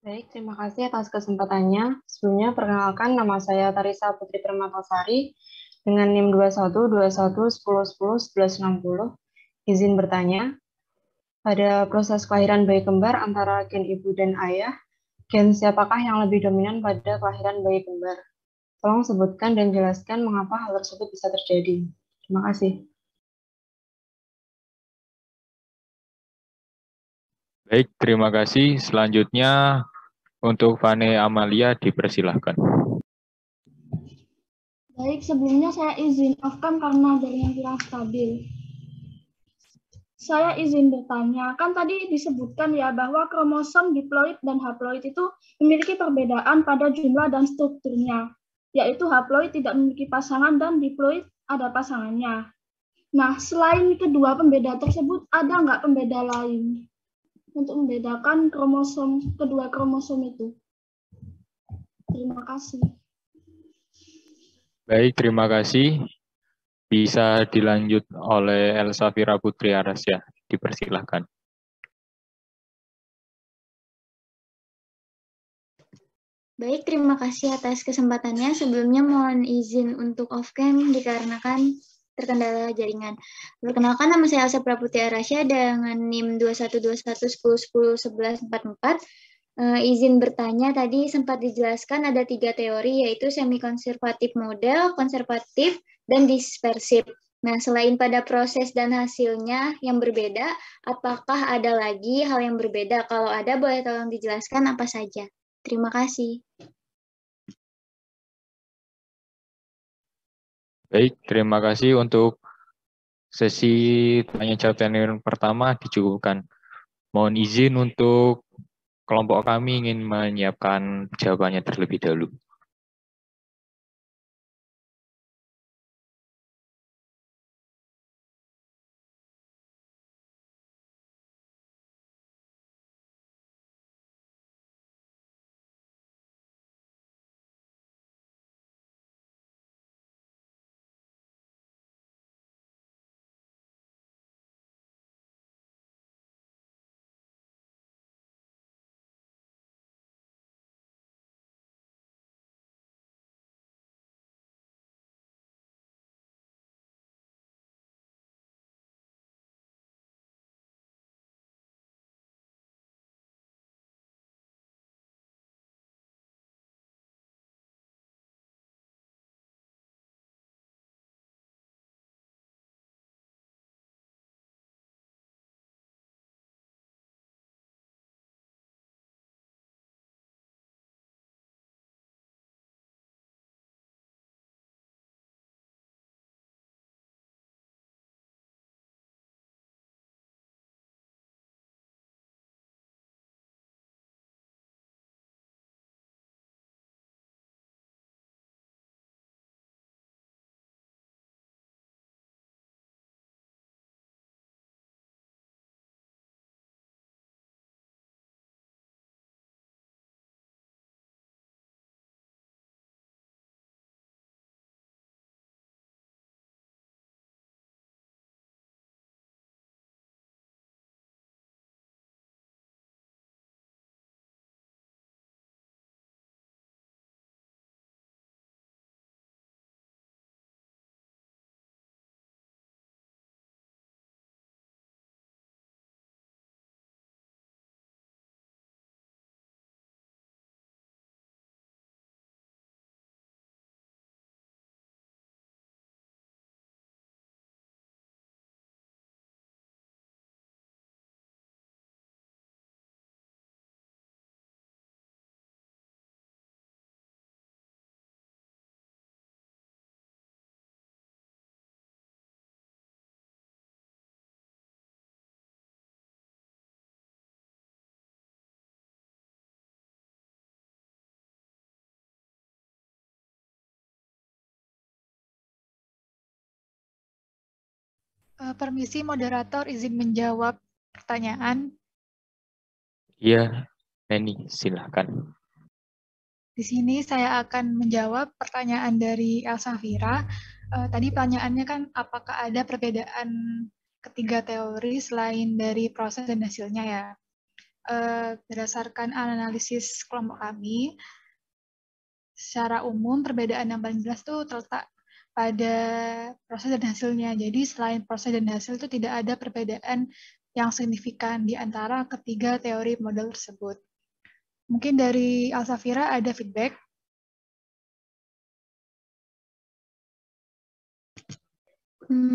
Baik, terima kasih atas kesempatannya. Sebelumnya perkenalkan, nama saya Tarisa Putri Permatasari dengan NIM 212110101160. Izin bertanya, pada proses kelahiran bayi kembar antara gen ibu dan ayah, gen siapakah yang lebih dominan pada kelahiran bayi kembar? Tolong sebutkan dan jelaskan mengapa hal tersebut bisa terjadi. Terima kasih. Baik, terima kasih. Selanjutnya untuk Vane Amalia dipersilahkan. Baik, sebelumnya saya izin off-cam karena jaringan kurang stabil. Saya izin bertanya, kan tadi disebutkan ya bahwa kromosom diploid dan haploid itu memiliki perbedaan pada jumlah dan strukturnya. yaitu haploid tidak memiliki pasangan dan diploid ada pasangannya. Nah, selain kedua pembeda tersebut, ada nggak pembeda lain untuk membedakan kedua kromosom itu? Terima kasih. Baik, terima kasih. Bisa dilanjut oleh Elsafira Putri Arasya. Dipersilahkan. Baik, terima kasih atas kesempatannya. Sebelumnya mohon izin untuk off-cam dikarenakan terkendala jaringan. Perkenalkan, nama saya Elsa Praputri Arasya dengan NIM 212110101144. Izin bertanya, tadi sempat dijelaskan ada 3 teori, yaitu semi-konservatif model, konservatif, dan dispersif. Nah, selain pada proses dan hasilnya yang berbeda, apakah ada lagi hal yang berbeda? Kalau ada, boleh tolong dijelaskan apa saja. Terima kasih. Baik, terima kasih untuk sesi tanya jawab yang pertama dicukupkan. Mohon izin untuk kelompok kami ingin menyiapkan jawabannya terlebih dahulu. Permisi moderator, izin menjawab pertanyaan. Iya, Neni, silahkan. Di sini saya akan menjawab pertanyaan dari Elsafira. Tadi pertanyaannya kan apakah ada perbedaan ketiga teori selain dari proses dan hasilnya ya. Berdasarkan analisis kelompok kami, secara umum perbedaan yang paling jelas itu terletak pada proses dan hasilnya. Jadi selain proses dan hasil itu tidak ada perbedaan yang signifikan di antara ketiga teori model tersebut. Mungkin dari Elsafira ada feedback?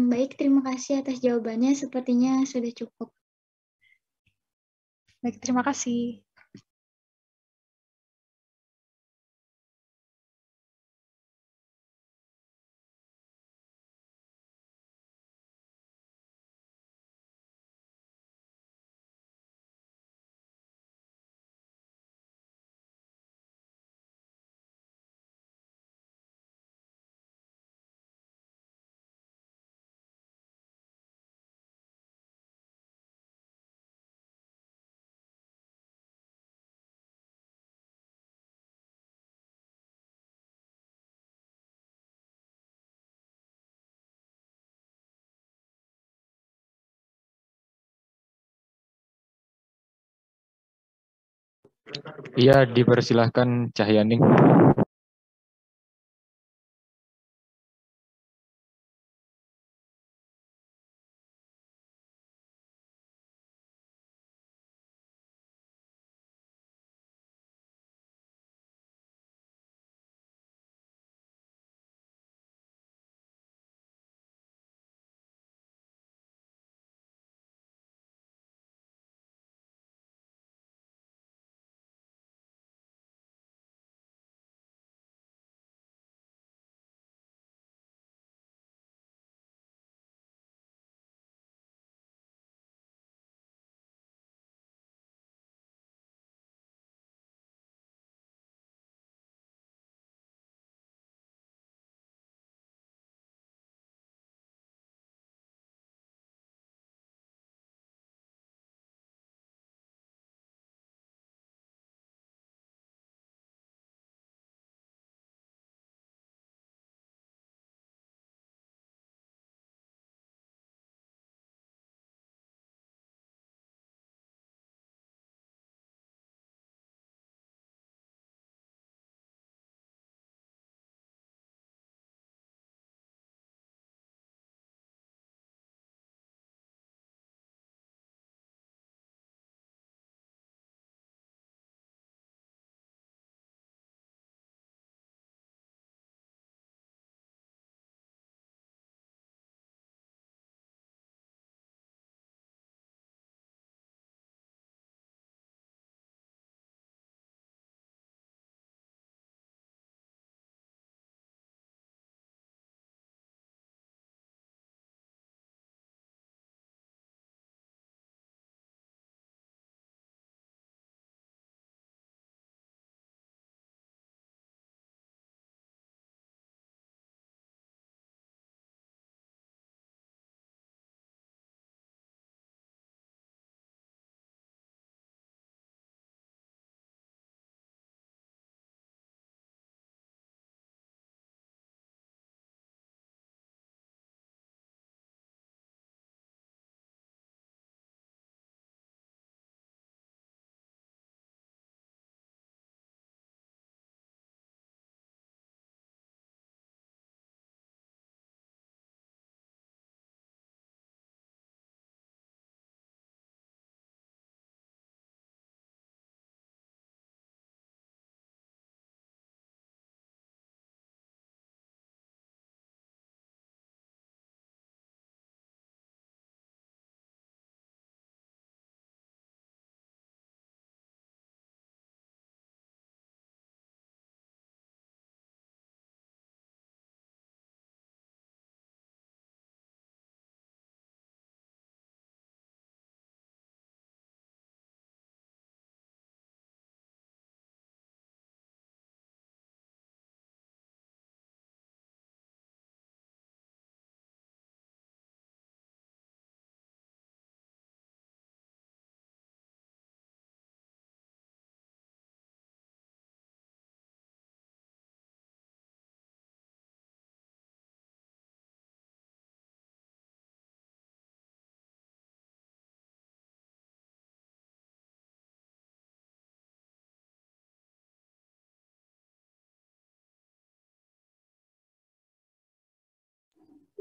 Baik, terima kasih atas jawabannya. Sepertinya sudah cukup. Baik, terima kasih. Iya, dipersilahkan Cahyaning.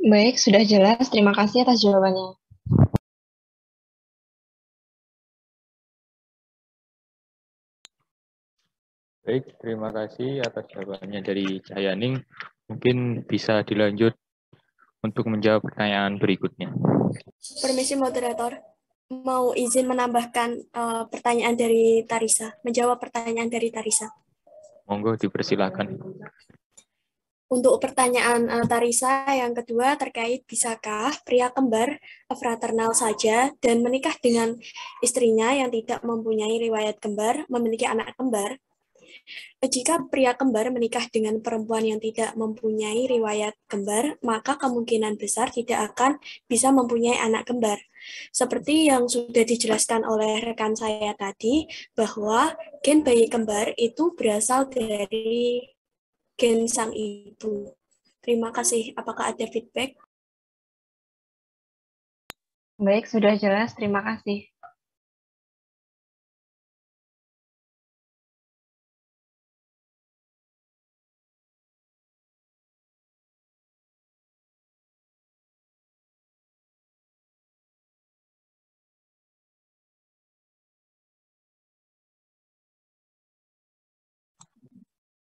Baik, sudah jelas. Terima kasih atas jawabannya. Baik, terima kasih atas jawabannya dari Cahyaning. Mungkin bisa dilanjut untuk menjawab pertanyaan berikutnya. Permisi moderator, mau izin menambahkan pertanyaan dari Tarisa, menjawab pertanyaan dari Tarisa. Monggo dipersilakan. Untuk pertanyaan Tarisa yang kedua terkait bisakah pria kembar fraternal saja dan menikah dengan istrinya yang tidak mempunyai riwayat kembar memiliki anak kembar? Jika pria kembar menikah dengan perempuan yang tidak mempunyai riwayat kembar, maka kemungkinan besar tidak akan bisa mempunyai anak kembar. Seperti yang sudah dijelaskan oleh rekan saya tadi, bahwa gen bayi kembar itu berasal dari gen sang ibu. Terima kasih. Apakah ada feedback? Baik, sudah jelas. Terima kasih.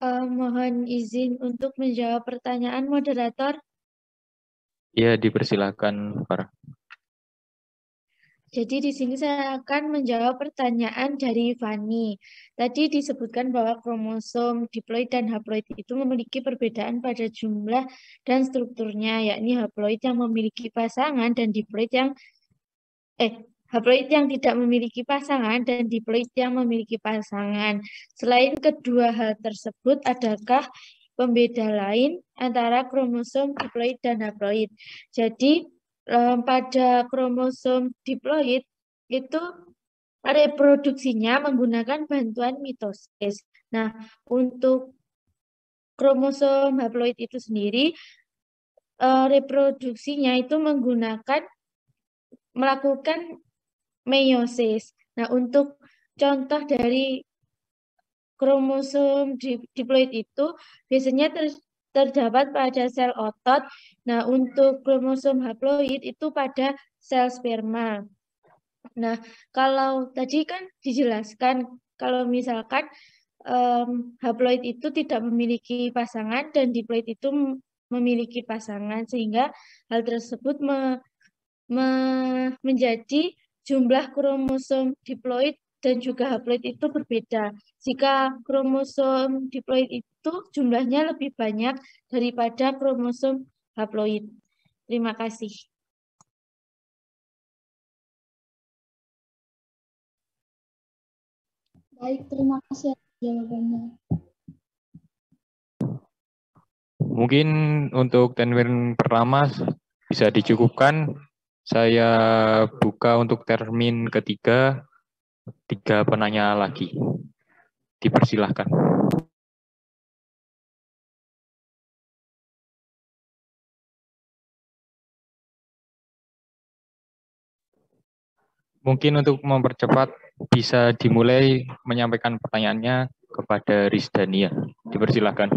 Mohon izin untuk menjawab pertanyaan moderator. Ya, dipersilakan, Farah. Jadi di sini saya akan menjawab pertanyaan dari Fani. Tadi disebutkan bahwa kromosom diploid dan haploid itu memiliki perbedaan pada jumlah dan strukturnya, yakni haploid yang memiliki pasangan dan diploid yang haploid yang tidak memiliki pasangan dan diploid yang memiliki pasangan. Selain kedua hal tersebut, adakah pembeda lain antara kromosom diploid dan haploid? Jadi pada kromosom diploid itu reproduksinya menggunakan bantuan mitosis. Nah, untuk kromosom haploid itu sendiri reproduksinya itu melakukan meiosis. Nah, untuk contoh dari kromosom diploid itu biasanya terdapat pada sel otot. Nah, untuk kromosom haploid itu pada sel sperma. Nah, kalau tadi kan dijelaskan kalau misalkan haploid itu tidak memiliki pasangan dan diploid itu memiliki pasangan, sehingga hal tersebut menjadi jumlah kromosom diploid dan juga haploid itu berbeda. Jika kromosom diploid itu jumlahnya lebih banyak daripada kromosom haploid. Terima kasih. Baik, terima kasih atas jawabannya. Mungkin untuk termin pertama bisa dicukupkan. Saya buka untuk termin ketiga, 3 penanya lagi. Dipersilahkan. Mungkin untuk mempercepat bisa dimulai menyampaikan pertanyaannya kepada Rizdania. Dipersilahkan.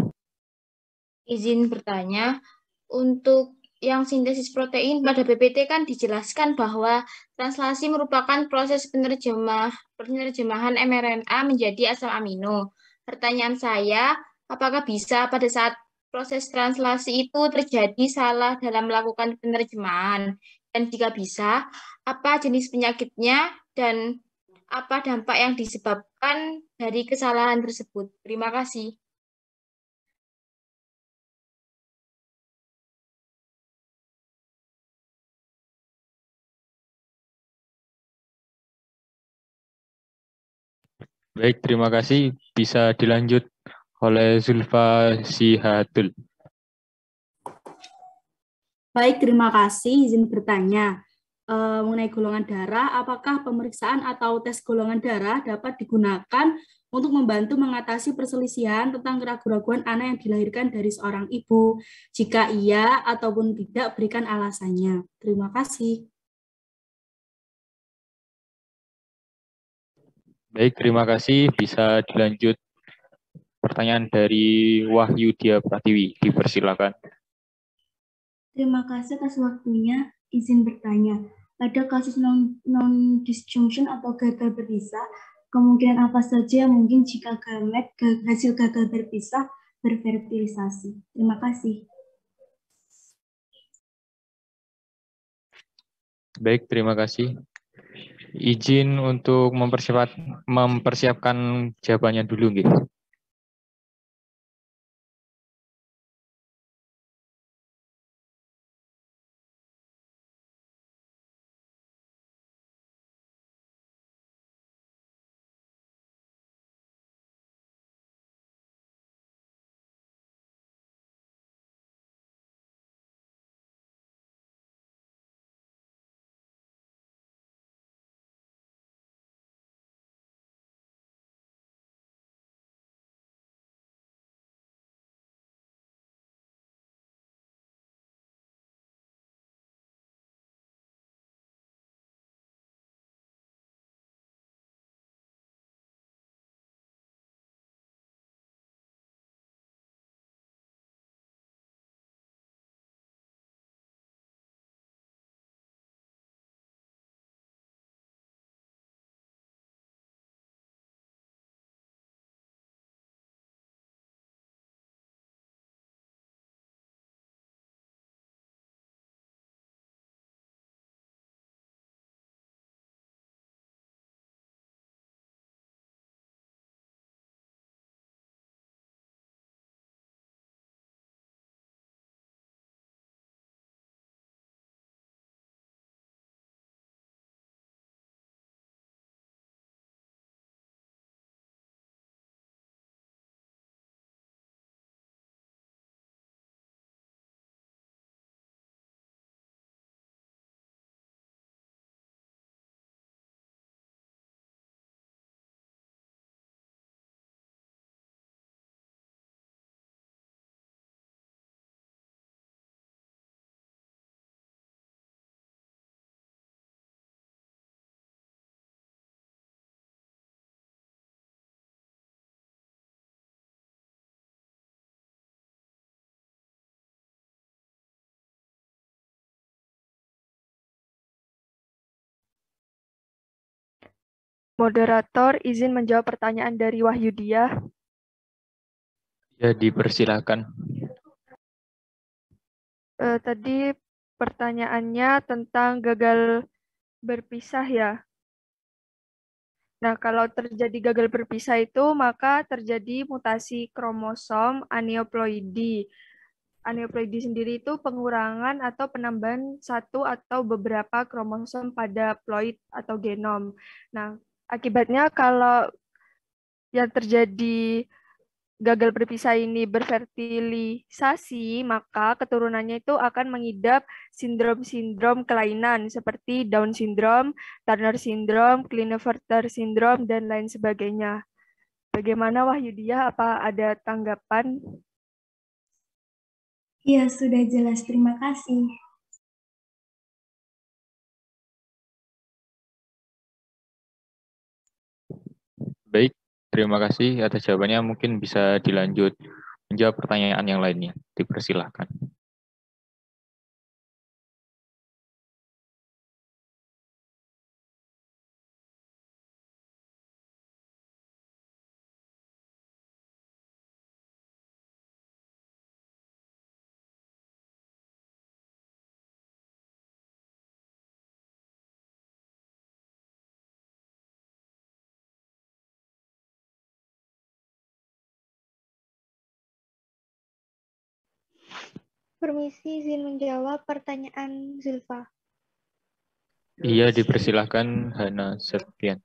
Izin bertanya, untuk yang sintesis protein pada PPT kan dijelaskan bahwa translasi merupakan proses penerjemahan mRNA menjadi asam amino. Pertanyaan saya, apakah bisa pada saat proses translasi itu terjadi salah dalam melakukan penerjemahan? Dan jika bisa, apa jenis penyakitnya dan apa dampak yang disebabkan dari kesalahan tersebut? Terima kasih. Baik, terima kasih. Bisa dilanjut oleh Zulfa Sihatul. Baik, terima kasih. Izin bertanya mengenai golongan darah, apakah pemeriksaan atau tes golongan darah dapat digunakan untuk membantu mengatasi perselisihan tentang keraguan-keraguan anak yang dilahirkan dari seorang ibu? Jika iya ataupun tidak, berikan alasannya. Terima kasih. Baik, terima kasih. Bisa dilanjut pertanyaan dari Wahyu Dia Pratiwi. Dipersilakan. Terima kasih atas waktunya. Izin bertanya, pada kasus non-disjunction atau gagal berpisah, kemungkinan apa saja yang mungkin jika gamet hasil gagal berpisah berfertilisasi? Terima kasih. Baik, terima kasih. Izin untuk mempersiapkan jawabannya dulu, nggih. Moderator izin menjawab pertanyaan dari Wahyudia. Ya, dipersilakan. Tadi pertanyaannya tentang gagal berpisah ya. Nah, kalau terjadi gagal berpisah itu, maka terjadi mutasi kromosom aneuploidi. Aneuploidi sendiri itu pengurangan atau penambahan satu atau beberapa kromosom pada ploid atau genom. Nah, akibatnya kalau yang terjadi gagal berpisah ini berfertilisasi, maka keturunannya itu akan mengidap sindrom-sindrom kelainan seperti Down syndrome, Turner syndrome, Klinefelter syndrome, dan lain sebagainya. Bagaimana Wahyudia? Apa ada tanggapan? Iya, sudah jelas. Terima kasih. Baik, terima kasih atas jawabannya. Mungkin bisa dilanjut menjawab pertanyaan yang lainnya. Dipersilahkan. Permisi, izin menjawab pertanyaan Zulfa. Iya, dipersilahkan Hana Septian.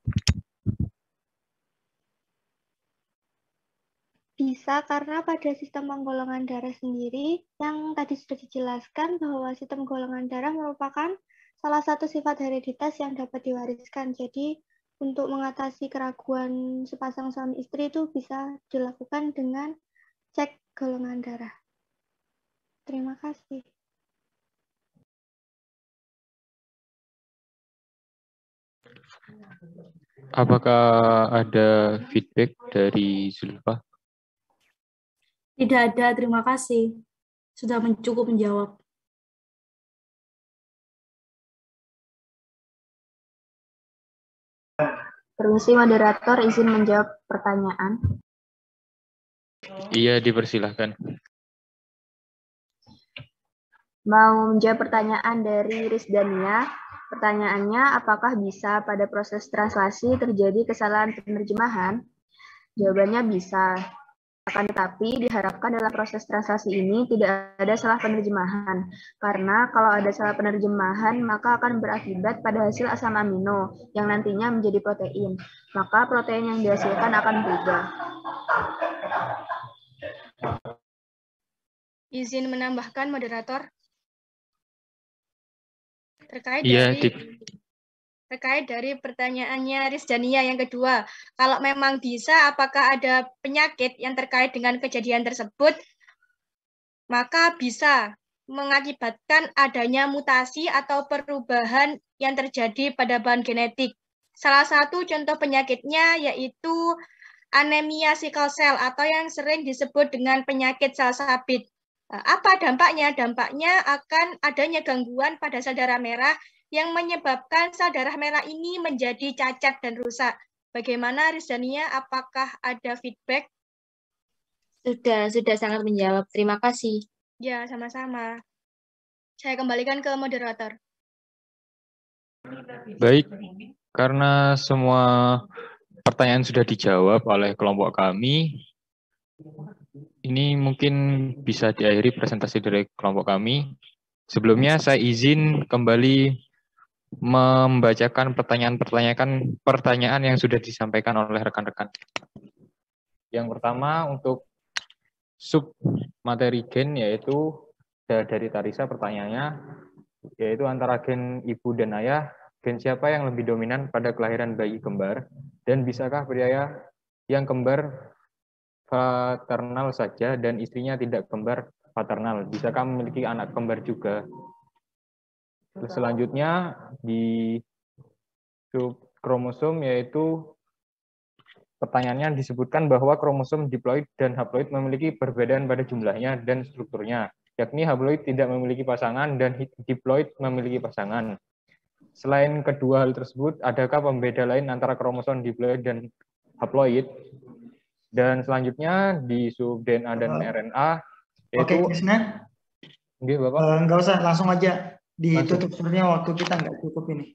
Bisa karena pada sistem penggolongan darah sendiri, yang tadi sudah dijelaskan bahwa sistem golongan darah merupakan salah satu sifat hereditas yang dapat diwariskan. Jadi, untuk mengatasi keraguan sepasang suami istri itu bisa dilakukan dengan cek golongan darah. Terima kasih. Apakah ada feedback dari Zulfa? Tidak ada, terima kasih. Sudah cukup menjawab. Permisi moderator, izin menjawab pertanyaan. Iya, dipersilahkan. Mau menjawab pertanyaan dari Rizdania. Pertanyaannya, apakah bisa pada proses translasi terjadi kesalahan penerjemahan? Jawabannya bisa. Akan tetapi diharapkan dalam proses translasi ini tidak ada salah penerjemahan. Karena kalau ada salah penerjemahan, maka akan berakibat pada hasil asam amino yang nantinya menjadi protein. Maka protein yang dihasilkan akan berubah. Izin menambahkan moderator. Terkait dari pertanyaannya Rizdania yang kedua, kalau memang bisa, apakah ada penyakit yang terkait dengan kejadian tersebut, maka bisa mengakibatkan adanya mutasi atau perubahan yang terjadi pada bahan genetik. Salah satu contoh penyakitnya yaitu anemia sickle cell atau yang sering disebut dengan penyakit sel sabit. Apa dampaknya? Dampaknya akan adanya gangguan pada sel darah merah yang menyebabkan sel darah merah ini menjadi cacat dan rusak. Bagaimana Rizdania? Apakah ada feedback? Sudah sangat menjawab. Terima kasih. Ya, sama-sama. Saya kembalikan ke moderator. Baik, karena semua pertanyaan sudah dijawab oleh kelompok kami, ini mungkin bisa diakhiri presentasi dari kelompok kami. Sebelumnya saya izin kembali membacakan pertanyaan yang sudah disampaikan oleh rekan-rekan. Yang pertama untuk sub materi gen, yaitu dari Tarisa pertanyaannya, yaitu antara gen ibu dan ayah, gen siapa yang lebih dominan pada kelahiran bayi kembar, dan bisakah pria yang kembar paternal saja dan istrinya tidak kembar paternal, bisakah memiliki anak kembar juga? Selanjutnya di sub kromosom, yaitu pertanyaannya disebutkan bahwa kromosom diploid dan haploid memiliki perbedaan pada jumlahnya dan strukturnya, yakni haploid tidak memiliki pasangan dan diploid memiliki pasangan. selain kedua hal tersebut, adakah pembeda lain antara kromosom diploid dan haploid? Dan selanjutnya di sub DNA dan RNA, Oke, yaitu... Krisna. Bapak. Nggak usah, langsung aja ditutup. Sebenarnya waktu kita nggak cukup ini.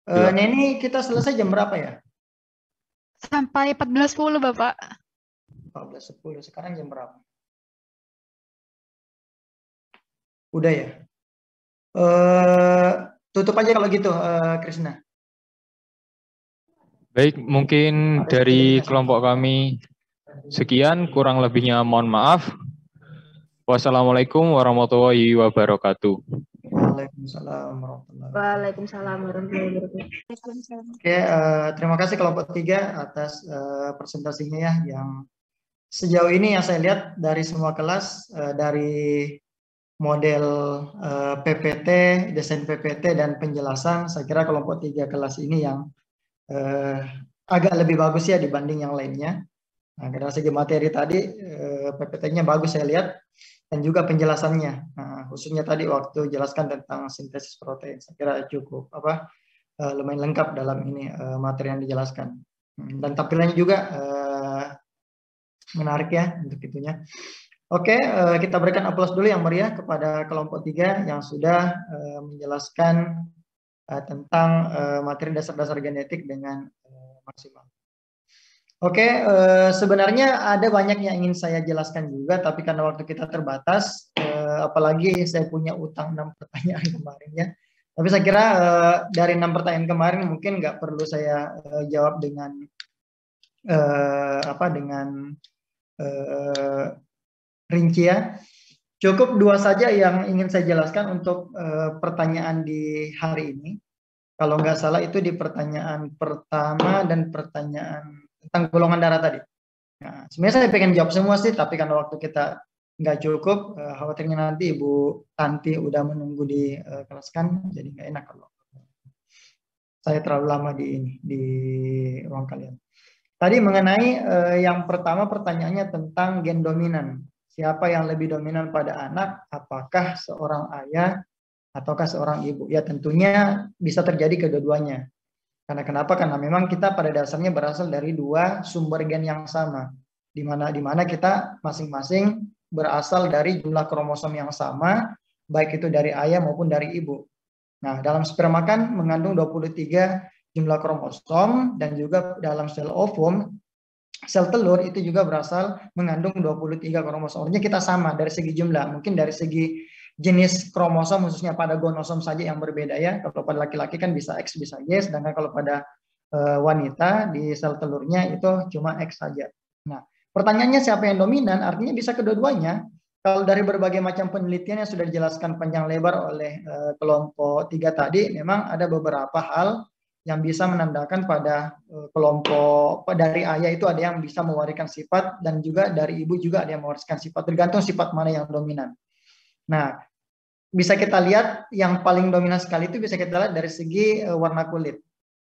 Neni, kita selesai jam berapa ya? Sampai 14.10, Bapak. 14.10. Sekarang jam berapa? Udah ya? Tutup aja kalau gitu, Krisna. Baik, mungkin dari kelompok kami sekian, kurang lebihnya mohon maaf. Wassalamualaikum warahmatullahi wabarakatuh. Waalaikumsalam warahmatullahi Waalaikumsalam. Oke, terima kasih kelompok 3 atas presentasinya ya, yang sejauh ini yang saya lihat dari semua kelas, dari model PPT, desain PPT dan penjelasan, saya kira kelompok 3 kelas ini yang agak lebih bagus ya dibanding yang lainnya. Nah, dari segi materi tadi PPT-nya bagus saya lihat, dan juga penjelasannya, khususnya tadi waktu jelaskan tentang sintesis protein, saya kira cukup lumayan lengkap dalam ini materi yang dijelaskan, dan tampilannya juga menarik ya untuk itunya. Oke, kita berikan aplaus dulu yang meriah kepada kelompok 3 yang sudah menjelaskan tentang materi dasar-dasar genetik dengan maksimal. Oke, sebenarnya ada banyak yang ingin saya jelaskan juga, tapi karena waktu kita terbatas, apalagi saya punya utang 6 pertanyaan kemarin ya. Tapi saya kira dari 6 pertanyaan kemarin mungkin nggak perlu saya jawab dengan rinci ya. Cukup 2 saja yang ingin saya jelaskan untuk pertanyaan di hari ini. Kalau nggak salah itu di pertanyaan pertama dan pertanyaan tentang golongan darah tadi. Nah, sebenarnya saya pengen jawab semua sih, tapi karena waktu kita nggak cukup, khawatirnya nanti Ibu Tanti udah menunggu di kelas kan, jadi nggak enak kalau saya terlalu lama di ruang kalian. Tadi mengenai yang pertama pertanyaannya tentang gen dominan. Siapa yang lebih dominan pada anak? Apakah seorang ayah ataukah seorang ibu? Ya tentunya bisa terjadi kedua-duanya. Karena kenapa? Karena memang kita pada dasarnya berasal dari 2 sumber gen yang sama, di mana kita masing-masing berasal dari jumlah kromosom yang sama, baik itu dari ayah maupun dari ibu. Nah, dalam sperma kan mengandung 23 jumlah kromosom, dan juga dalam sel ovum, sel telur itu juga berasal mengandung 23 kromosom. Artinya kita sama dari segi jumlah, mungkin dari segi jenis kromosom khususnya pada gonosom saja yang berbeda ya. Kalau pada laki-laki kan bisa X bisa Y, sedangkan kalau pada wanita di sel telurnya itu cuma X saja. Nah, pertanyaannya siapa yang dominan? Artinya bisa kedua-duanya. Kalau dari berbagai macam penelitian yang sudah dijelaskan panjang lebar oleh kelompok 3 tadi, memang ada beberapa hal yang bisa menandakan pada kelompok dari ayah itu ada yang bisa mewariskan sifat, dan juga dari ibu juga ada yang mewariskan sifat, tergantung sifat mana yang dominan. Nah, bisa kita lihat yang paling dominan sekali itu bisa kita lihat dari segi warna kulit.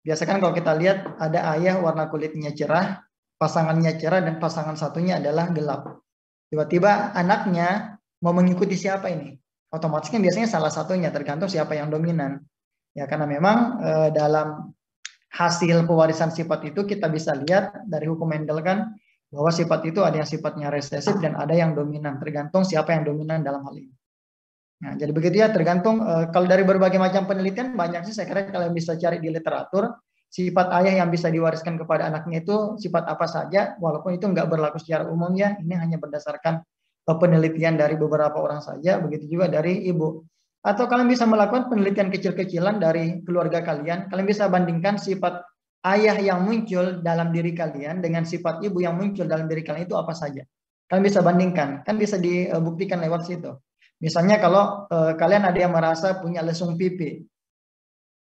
Biasakan kalau kita lihat ada ayah warna kulitnya cerah, pasangannya cerah, dan pasangan satunya adalah gelap. Tiba-tiba anaknya mau mengikuti siapa ini? Otomatis kan biasanya salah satunya, tergantung siapa yang dominan. Ya, karena memang dalam hasil pewarisan sifat itu kita bisa lihat dari hukum Mendel kan, bahwa sifat itu ada yang sifatnya resesif dan ada yang dominan, tergantung siapa yang dominan dalam hal ini. Nah, jadi begitu ya, tergantung kalau dari berbagai macam penelitian banyak sih, saya kira kalian bisa cari di literatur sifat ayah yang bisa diwariskan kepada anaknya itu sifat apa saja, walaupun itu nggak berlaku secara umum ya, ini hanya berdasarkan penelitian dari beberapa orang saja, begitu juga dari ibu. Atau kalian bisa melakukan penelitian kecil-kecilan dari keluarga kalian, kalian bisa bandingkan sifat ayah yang muncul dalam diri kalian dengan sifat ibu yang muncul dalam diri kalian itu apa saja. Kalian bisa bandingkan, kan bisa dibuktikan lewat situ. Misalnya kalau kalian ada yang merasa punya lesung pipi.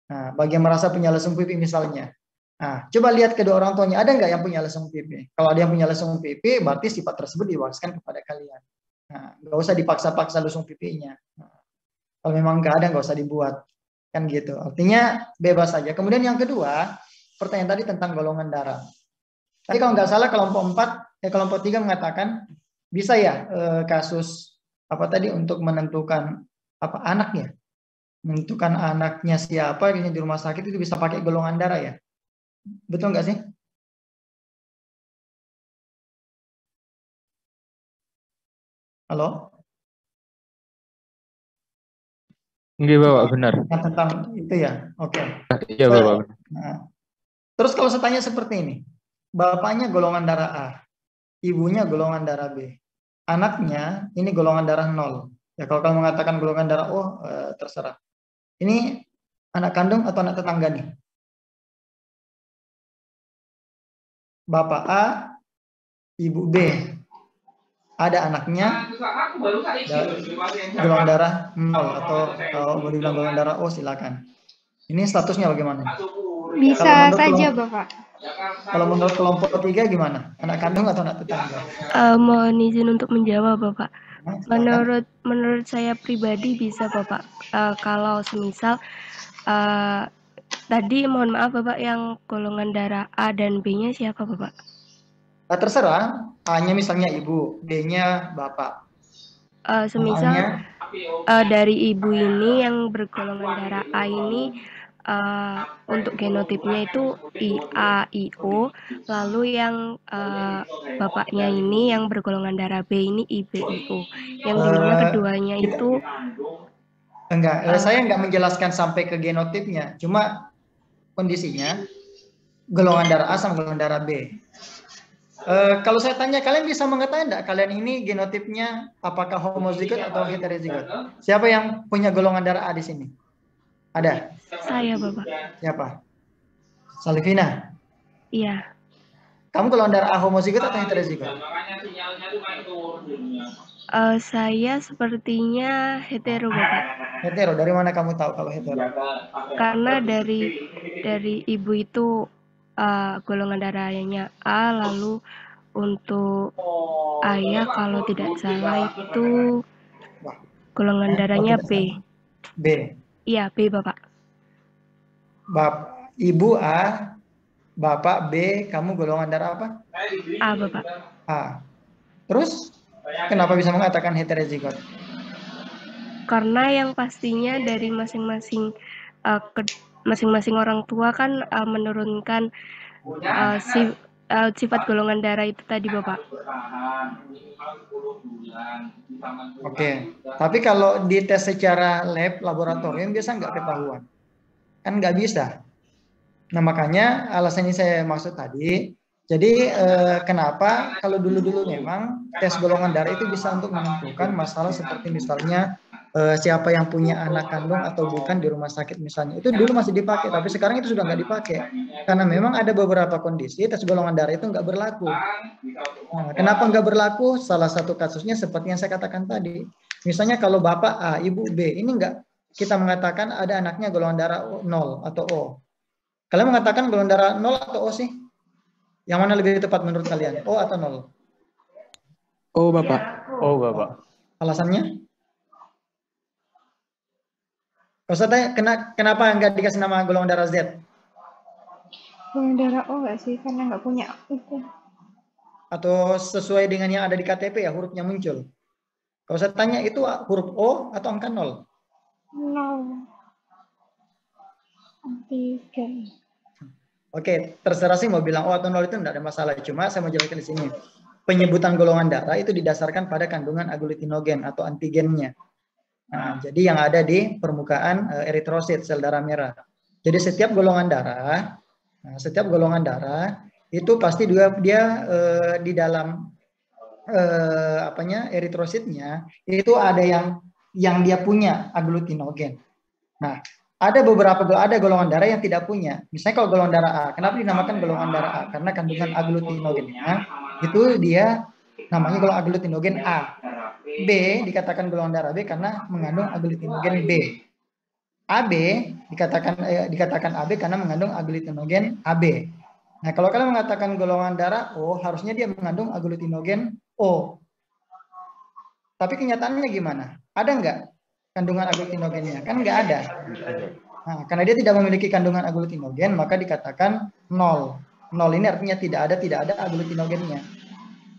Nah, bagi yang merasa punya lesung pipi misalnya. Nah, coba lihat kedua orang tuanya, ada nggak yang punya lesung pipi? Kalau ada yang punya lesung pipi, berarti sifat tersebut diwariskan kepada kalian. Nah, nggak usah dipaksa-paksa lesung pipinya. Nah, kalau memang nggak ada, nggak usah dibuat. Kan gitu. Artinya bebas saja. Kemudian yang kedua, pertanyaan tadi tentang golongan darah. Tadi kalau nggak salah kelompok 3 mengatakan bisa ya kasus apa tadi untuk menentukan apa anaknya. menentukan anaknya siapa di rumah sakit itu bisa pakai golongan darah ya. Betul nggak sih? Halo? Enggak, Bapak, benar. Nah, tentang itu ya. Oke. Iya, Bapak. Nah, terus kalau saya tanya seperti ini. Bapaknya golongan darah A, ibunya golongan darah B. Anaknya ini golongan darah 0. Ya kalau kamu mengatakan golongan darah O, terserah. Ini anak kandung atau anak tetangga nih? Bapak A, ibu B. Ada anaknya golongan darah 0 atau kalau mau dibilang golongan darah O silakan. Ini statusnya bagaimana? Bisa saja Bapak. Kalau menurut kelompok 3 gimana? Anak kandung atau anak tetangga? Mohon izin untuk menjawab Bapak. Menurut saya pribadi bisa Bapak. Kalau semisal tadi mohon maaf Bapak yang golongan darah A dan B-nya siapa Bapak? Terserah, A-nya misalnya ibu, B-nya bapak. Semisal dari ibu ini yang bergolongan darah A ini untuk genotipnya itu IA, IO, lalu yang bapaknya ini yang bergolongan darah B ini IB, IO. Yang dimana keduanya itu enggak, saya enggak menjelaskan sampai ke genotipnya, cuma kondisinya golongan darah A sama golongan darah B. Kalau saya tanya, kalian bisa mengetahui enggak kalian ini genotipnya apakah homozigot atau heterozigot? Siapa yang punya golongan darah A di sini? Ada? Saya, Bapak. Siapa? Salivina? Iya. Kamu golongan darah A homozigot atau heterozigot? Saya sepertinya hetero, Bapak. Hetero, dari mana kamu tahu kalau hetero? Karena dari ibu itu golongan darahnya A, lalu untuk ayah kalau tidak salah itu golongan darahnya B. B. Iya, B Bapak. Ibu A, Bapak B, kamu golongan darah apa? A Bapak. A. Terus kenapa bisa mengatakan heterozigot? Karena yang pastinya dari masing-masing orang tua kan menurunkan sifat golongan darah itu tadi Bapak. Oke, tapi kalau dites secara laboratorium biasa nggak ketahuan, kan nggak bisa. Nah makanya alasan ini saya maksud tadi. Jadi kenapa kalau dulu memang tes golongan darah itu bisa untuk menentukan masalah seperti misalnya siapa yang punya anak kandung atau bukan di rumah sakit misalnya. Itu dulu masih dipakai, tapi sekarang itu sudah nggak dipakai. Karena memang ada beberapa kondisi tes golongan darah itu nggak berlaku. Nah, kenapa nggak berlaku? Salah satu kasusnya seperti yang saya katakan tadi. Misalnya kalau bapak A, ibu B, ini nggak kita mengatakan ada anaknya golongan darah 0 atau O. Kalian mengatakan golongan darah 0 atau O sih? Yang mana lebih tepat menurut kalian? O atau 0? O, Bapak. O, Bapak. Alasannya? Maksudnya kenapa nggak dikasih nama golongan darah Z? Golongan darah O nggak sih? Karena nggak punya itu. Atau sesuai dengan yang ada di KTP ya, hurufnya muncul. Kalau saya tanya itu huruf O atau angka 0? 0. Antigen. Oke, terserah sih mau bilang O atau 0 itu tidak ada masalah. Cuma saya mau jelaskan di sini. Penyebutan golongan darah itu didasarkan pada kandungan aglutinogen atau antigennya. Nah, jadi yang ada di permukaan eritrosit, sel darah merah. Jadi setiap golongan darah, itu pasti dia di dalam eritrositnya itu ada yang dia punya aglutinogen. Nah, ada golongan darah yang tidak punya. Misalnya kalau golongan darah A, kenapa dinamakan golongan darah A? Karena kandungan aglutinogennya itu dia namanya golongan aglutinogen A. B dikatakan golongan darah B karena mengandung aglutinogen B. AB dikatakan AB karena mengandung aglutinogen AB. Nah, kalau kalian mengatakan golongan darah O, harusnya dia mengandung aglutinogen O. Tapi kenyataannya gimana? Ada nggak kandungan aglutinogennya? Kan nggak ada. Nah, karena dia tidak memiliki kandungan aglutinogen, maka dikatakan 0. 0 ini artinya tidak ada aglutinogennya.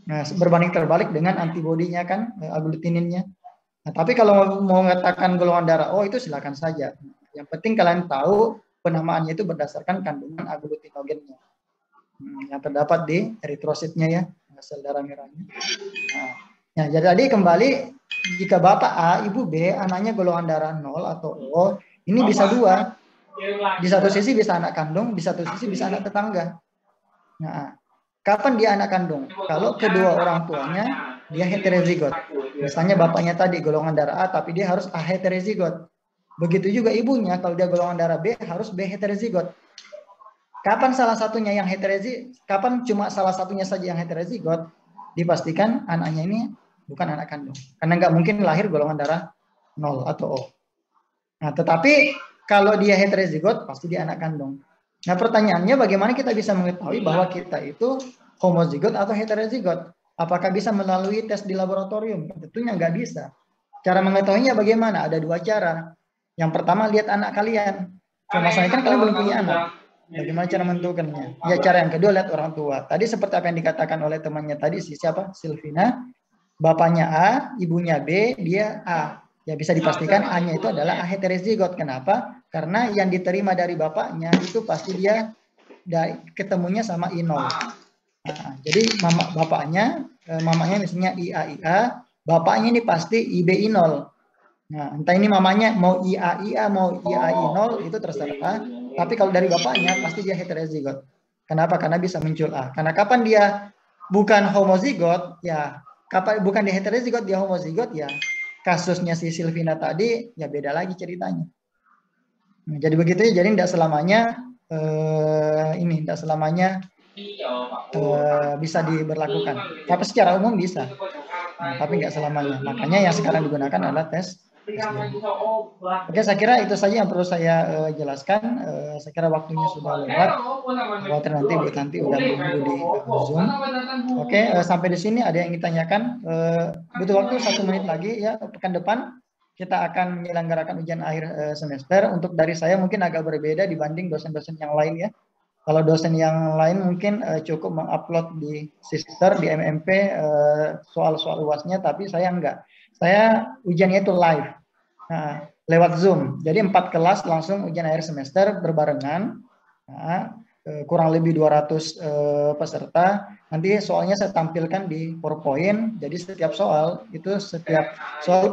Nah, berbanding terbalik dengan antibodinya kan, aglutininnya. Nah, tapi kalau mau mengatakan golongan darah O itu silakan saja. Yang penting kalian tahu penamaannya itu berdasarkan kandungan agglutinogennya yang terdapat di eritrositnya ya, sel darah merahnya. Nah, ya, jadi kembali jika Bapak A, Ibu B, anaknya golongan darah 0 atau O, ini bisa dua. Di satu sisi bisa anak kandung, di satu sisi bisa anak tetangga. Nah, kapan dia anak kandung? Kalau kedua orang tuanya dia heterozigot. Misalnya bapaknya tadi golongan darah A, tapi dia harus A heterozigot. Begitu juga ibunya, kalau dia golongan darah B harus B heterozigot. Kapan salah satunya yang heterozigot? Kapan cuma salah satunya saja yang heterozigot? Dipastikan anaknya ini bukan anak kandung. Karena nggak mungkin lahir golongan darah 0 atau O. Nah, tetapi kalau dia heterozigot, pasti dia anak kandung. Nah, pertanyaannya bagaimana kita bisa mengetahui bahwa kita itu homozigot atau heterozigot? Apakah bisa melalui tes di laboratorium? Tentunya nggak bisa. Cara mengetahuinya bagaimana? Ada dua cara. Yang pertama, lihat anak kalian. Cuma masalahnya kan kalian belum punya anak. Bagaimana cara menentukannya? Ya, cara yang kedua, lihat orang tua. Tadi seperti apa yang dikatakan oleh temannya tadi, siapa? Silvina. Bapaknya A, ibunya B, dia A. Ya, bisa dipastikan A-nya itu adalah A heterozigot. Kenapa? Karena yang diterima dari bapaknya itu pasti dia ketemunya sama I0. Nah, jadi bapaknya, mamanya misalnya IA, bapaknya ini pasti IBI0. Nah, entah ini mamanya mau IA, mau IAI0 itu terserah. Tapi kalau dari bapaknya pasti dia heterozigot. Kenapa? Karena bisa muncul A. Karena kapan dia bukan homozigot, ya kapan bukan dia heterozigot, dia homozigot, ya kasusnya si Silvina tadi ya beda lagi ceritanya. Nah, jadi begitu ya. Jadi tidak selamanya bisa diberlakukan. Tapi secara umum bisa. Nah, tapi nggak selamanya. Makanya yang sekarang digunakan adalah tes. Oke, saya kira itu saja yang perlu saya jelaskan. Saya kira waktunya sudah lewat. Khawatir nanti Bu Tanti udah menunggu di Zoom. Oke, sampai di sini ada yang ditanyakan. Butuh waktu 1 menit lagi ya. Pekan depan kita akan menyelenggarakan ujian akhir semester. Untuk dari saya mungkin agak berbeda dibanding dosen-dosen yang lain ya. Kalau dosen yang lain mungkin cukup mengupload di Sister, di MMP soal-soal UASnya, tapi saya enggak. Saya ujiannya itu live, nah, lewat Zoom. Jadi 4 kelas langsung ujian akhir semester berbarengan, nah, kurang lebih 200 peserta. Nanti soalnya saya tampilkan di PowerPoint. Jadi setiap soal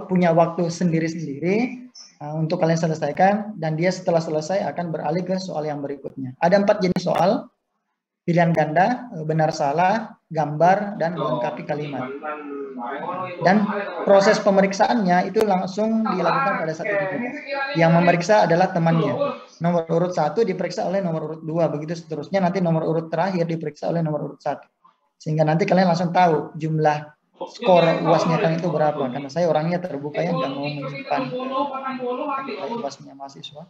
punya waktu sendiri-sendiri untuk kalian selesaikan, dan dia setelah selesai akan beralih ke soal yang berikutnya. Ada 4 jenis soal: pilihan ganda, benar salah, gambar, dan melengkapi kalimat. Dan proses pemeriksaannya itu langsung dilakukan pada saat itu juga. Yang memeriksa adalah temannya. Nomor urut 1 diperiksa oleh nomor urut 2, begitu seterusnya. Nanti nomor urut terakhir diperiksa oleh nomor urut 1. Sehingga nanti kalian langsung tahu jumlah skor UASnya kalian itu berapa. Karena saya orangnya terbuka ya, nggak mau menyimpan UASnya mahasiswa.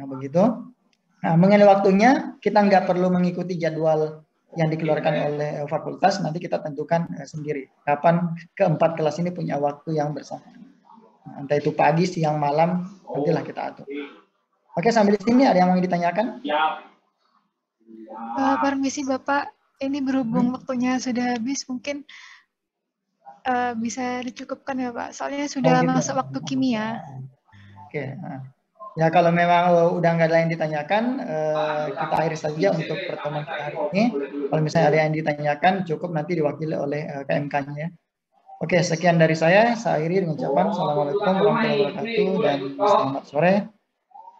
Nah begitu. Nah, mengenai waktunya, kita nggak perlu mengikuti jadwal yang dikeluarkan oleh fakultas. Nanti kita tentukan sendiri kapan keempat kelas ini punya waktu yang bersamaan. Nah, entah itu pagi, siang, malam, nantilah kita atur. Oke, sampai di sini ada yang mau ditanyakan? Permisi Bapak, ini berhubung waktunya sudah habis, mungkin bisa dicukupkan ya Pak. Soalnya sudah masuk waktu kimia. Oke. Ya kalau memang udah nggak ada yang ditanyakan, kita akhiri saja untuk pertemuan kita hari ini. Kalau misalnya ada yang ditanyakan, cukup nanti diwakili oleh KMK-nya. Oke, sekian dari saya. Saya akhiri dengan ucapan Assalamualaikum warahmatullahi wabarakatuh dan selamat sore.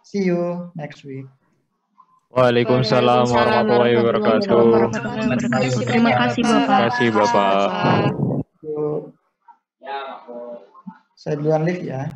See you next week. Waalaikumsalam warahmatullahi wabarakatuh. Terima kasih Bapak. Terima kasih Bapak. Saya duluan lift ya.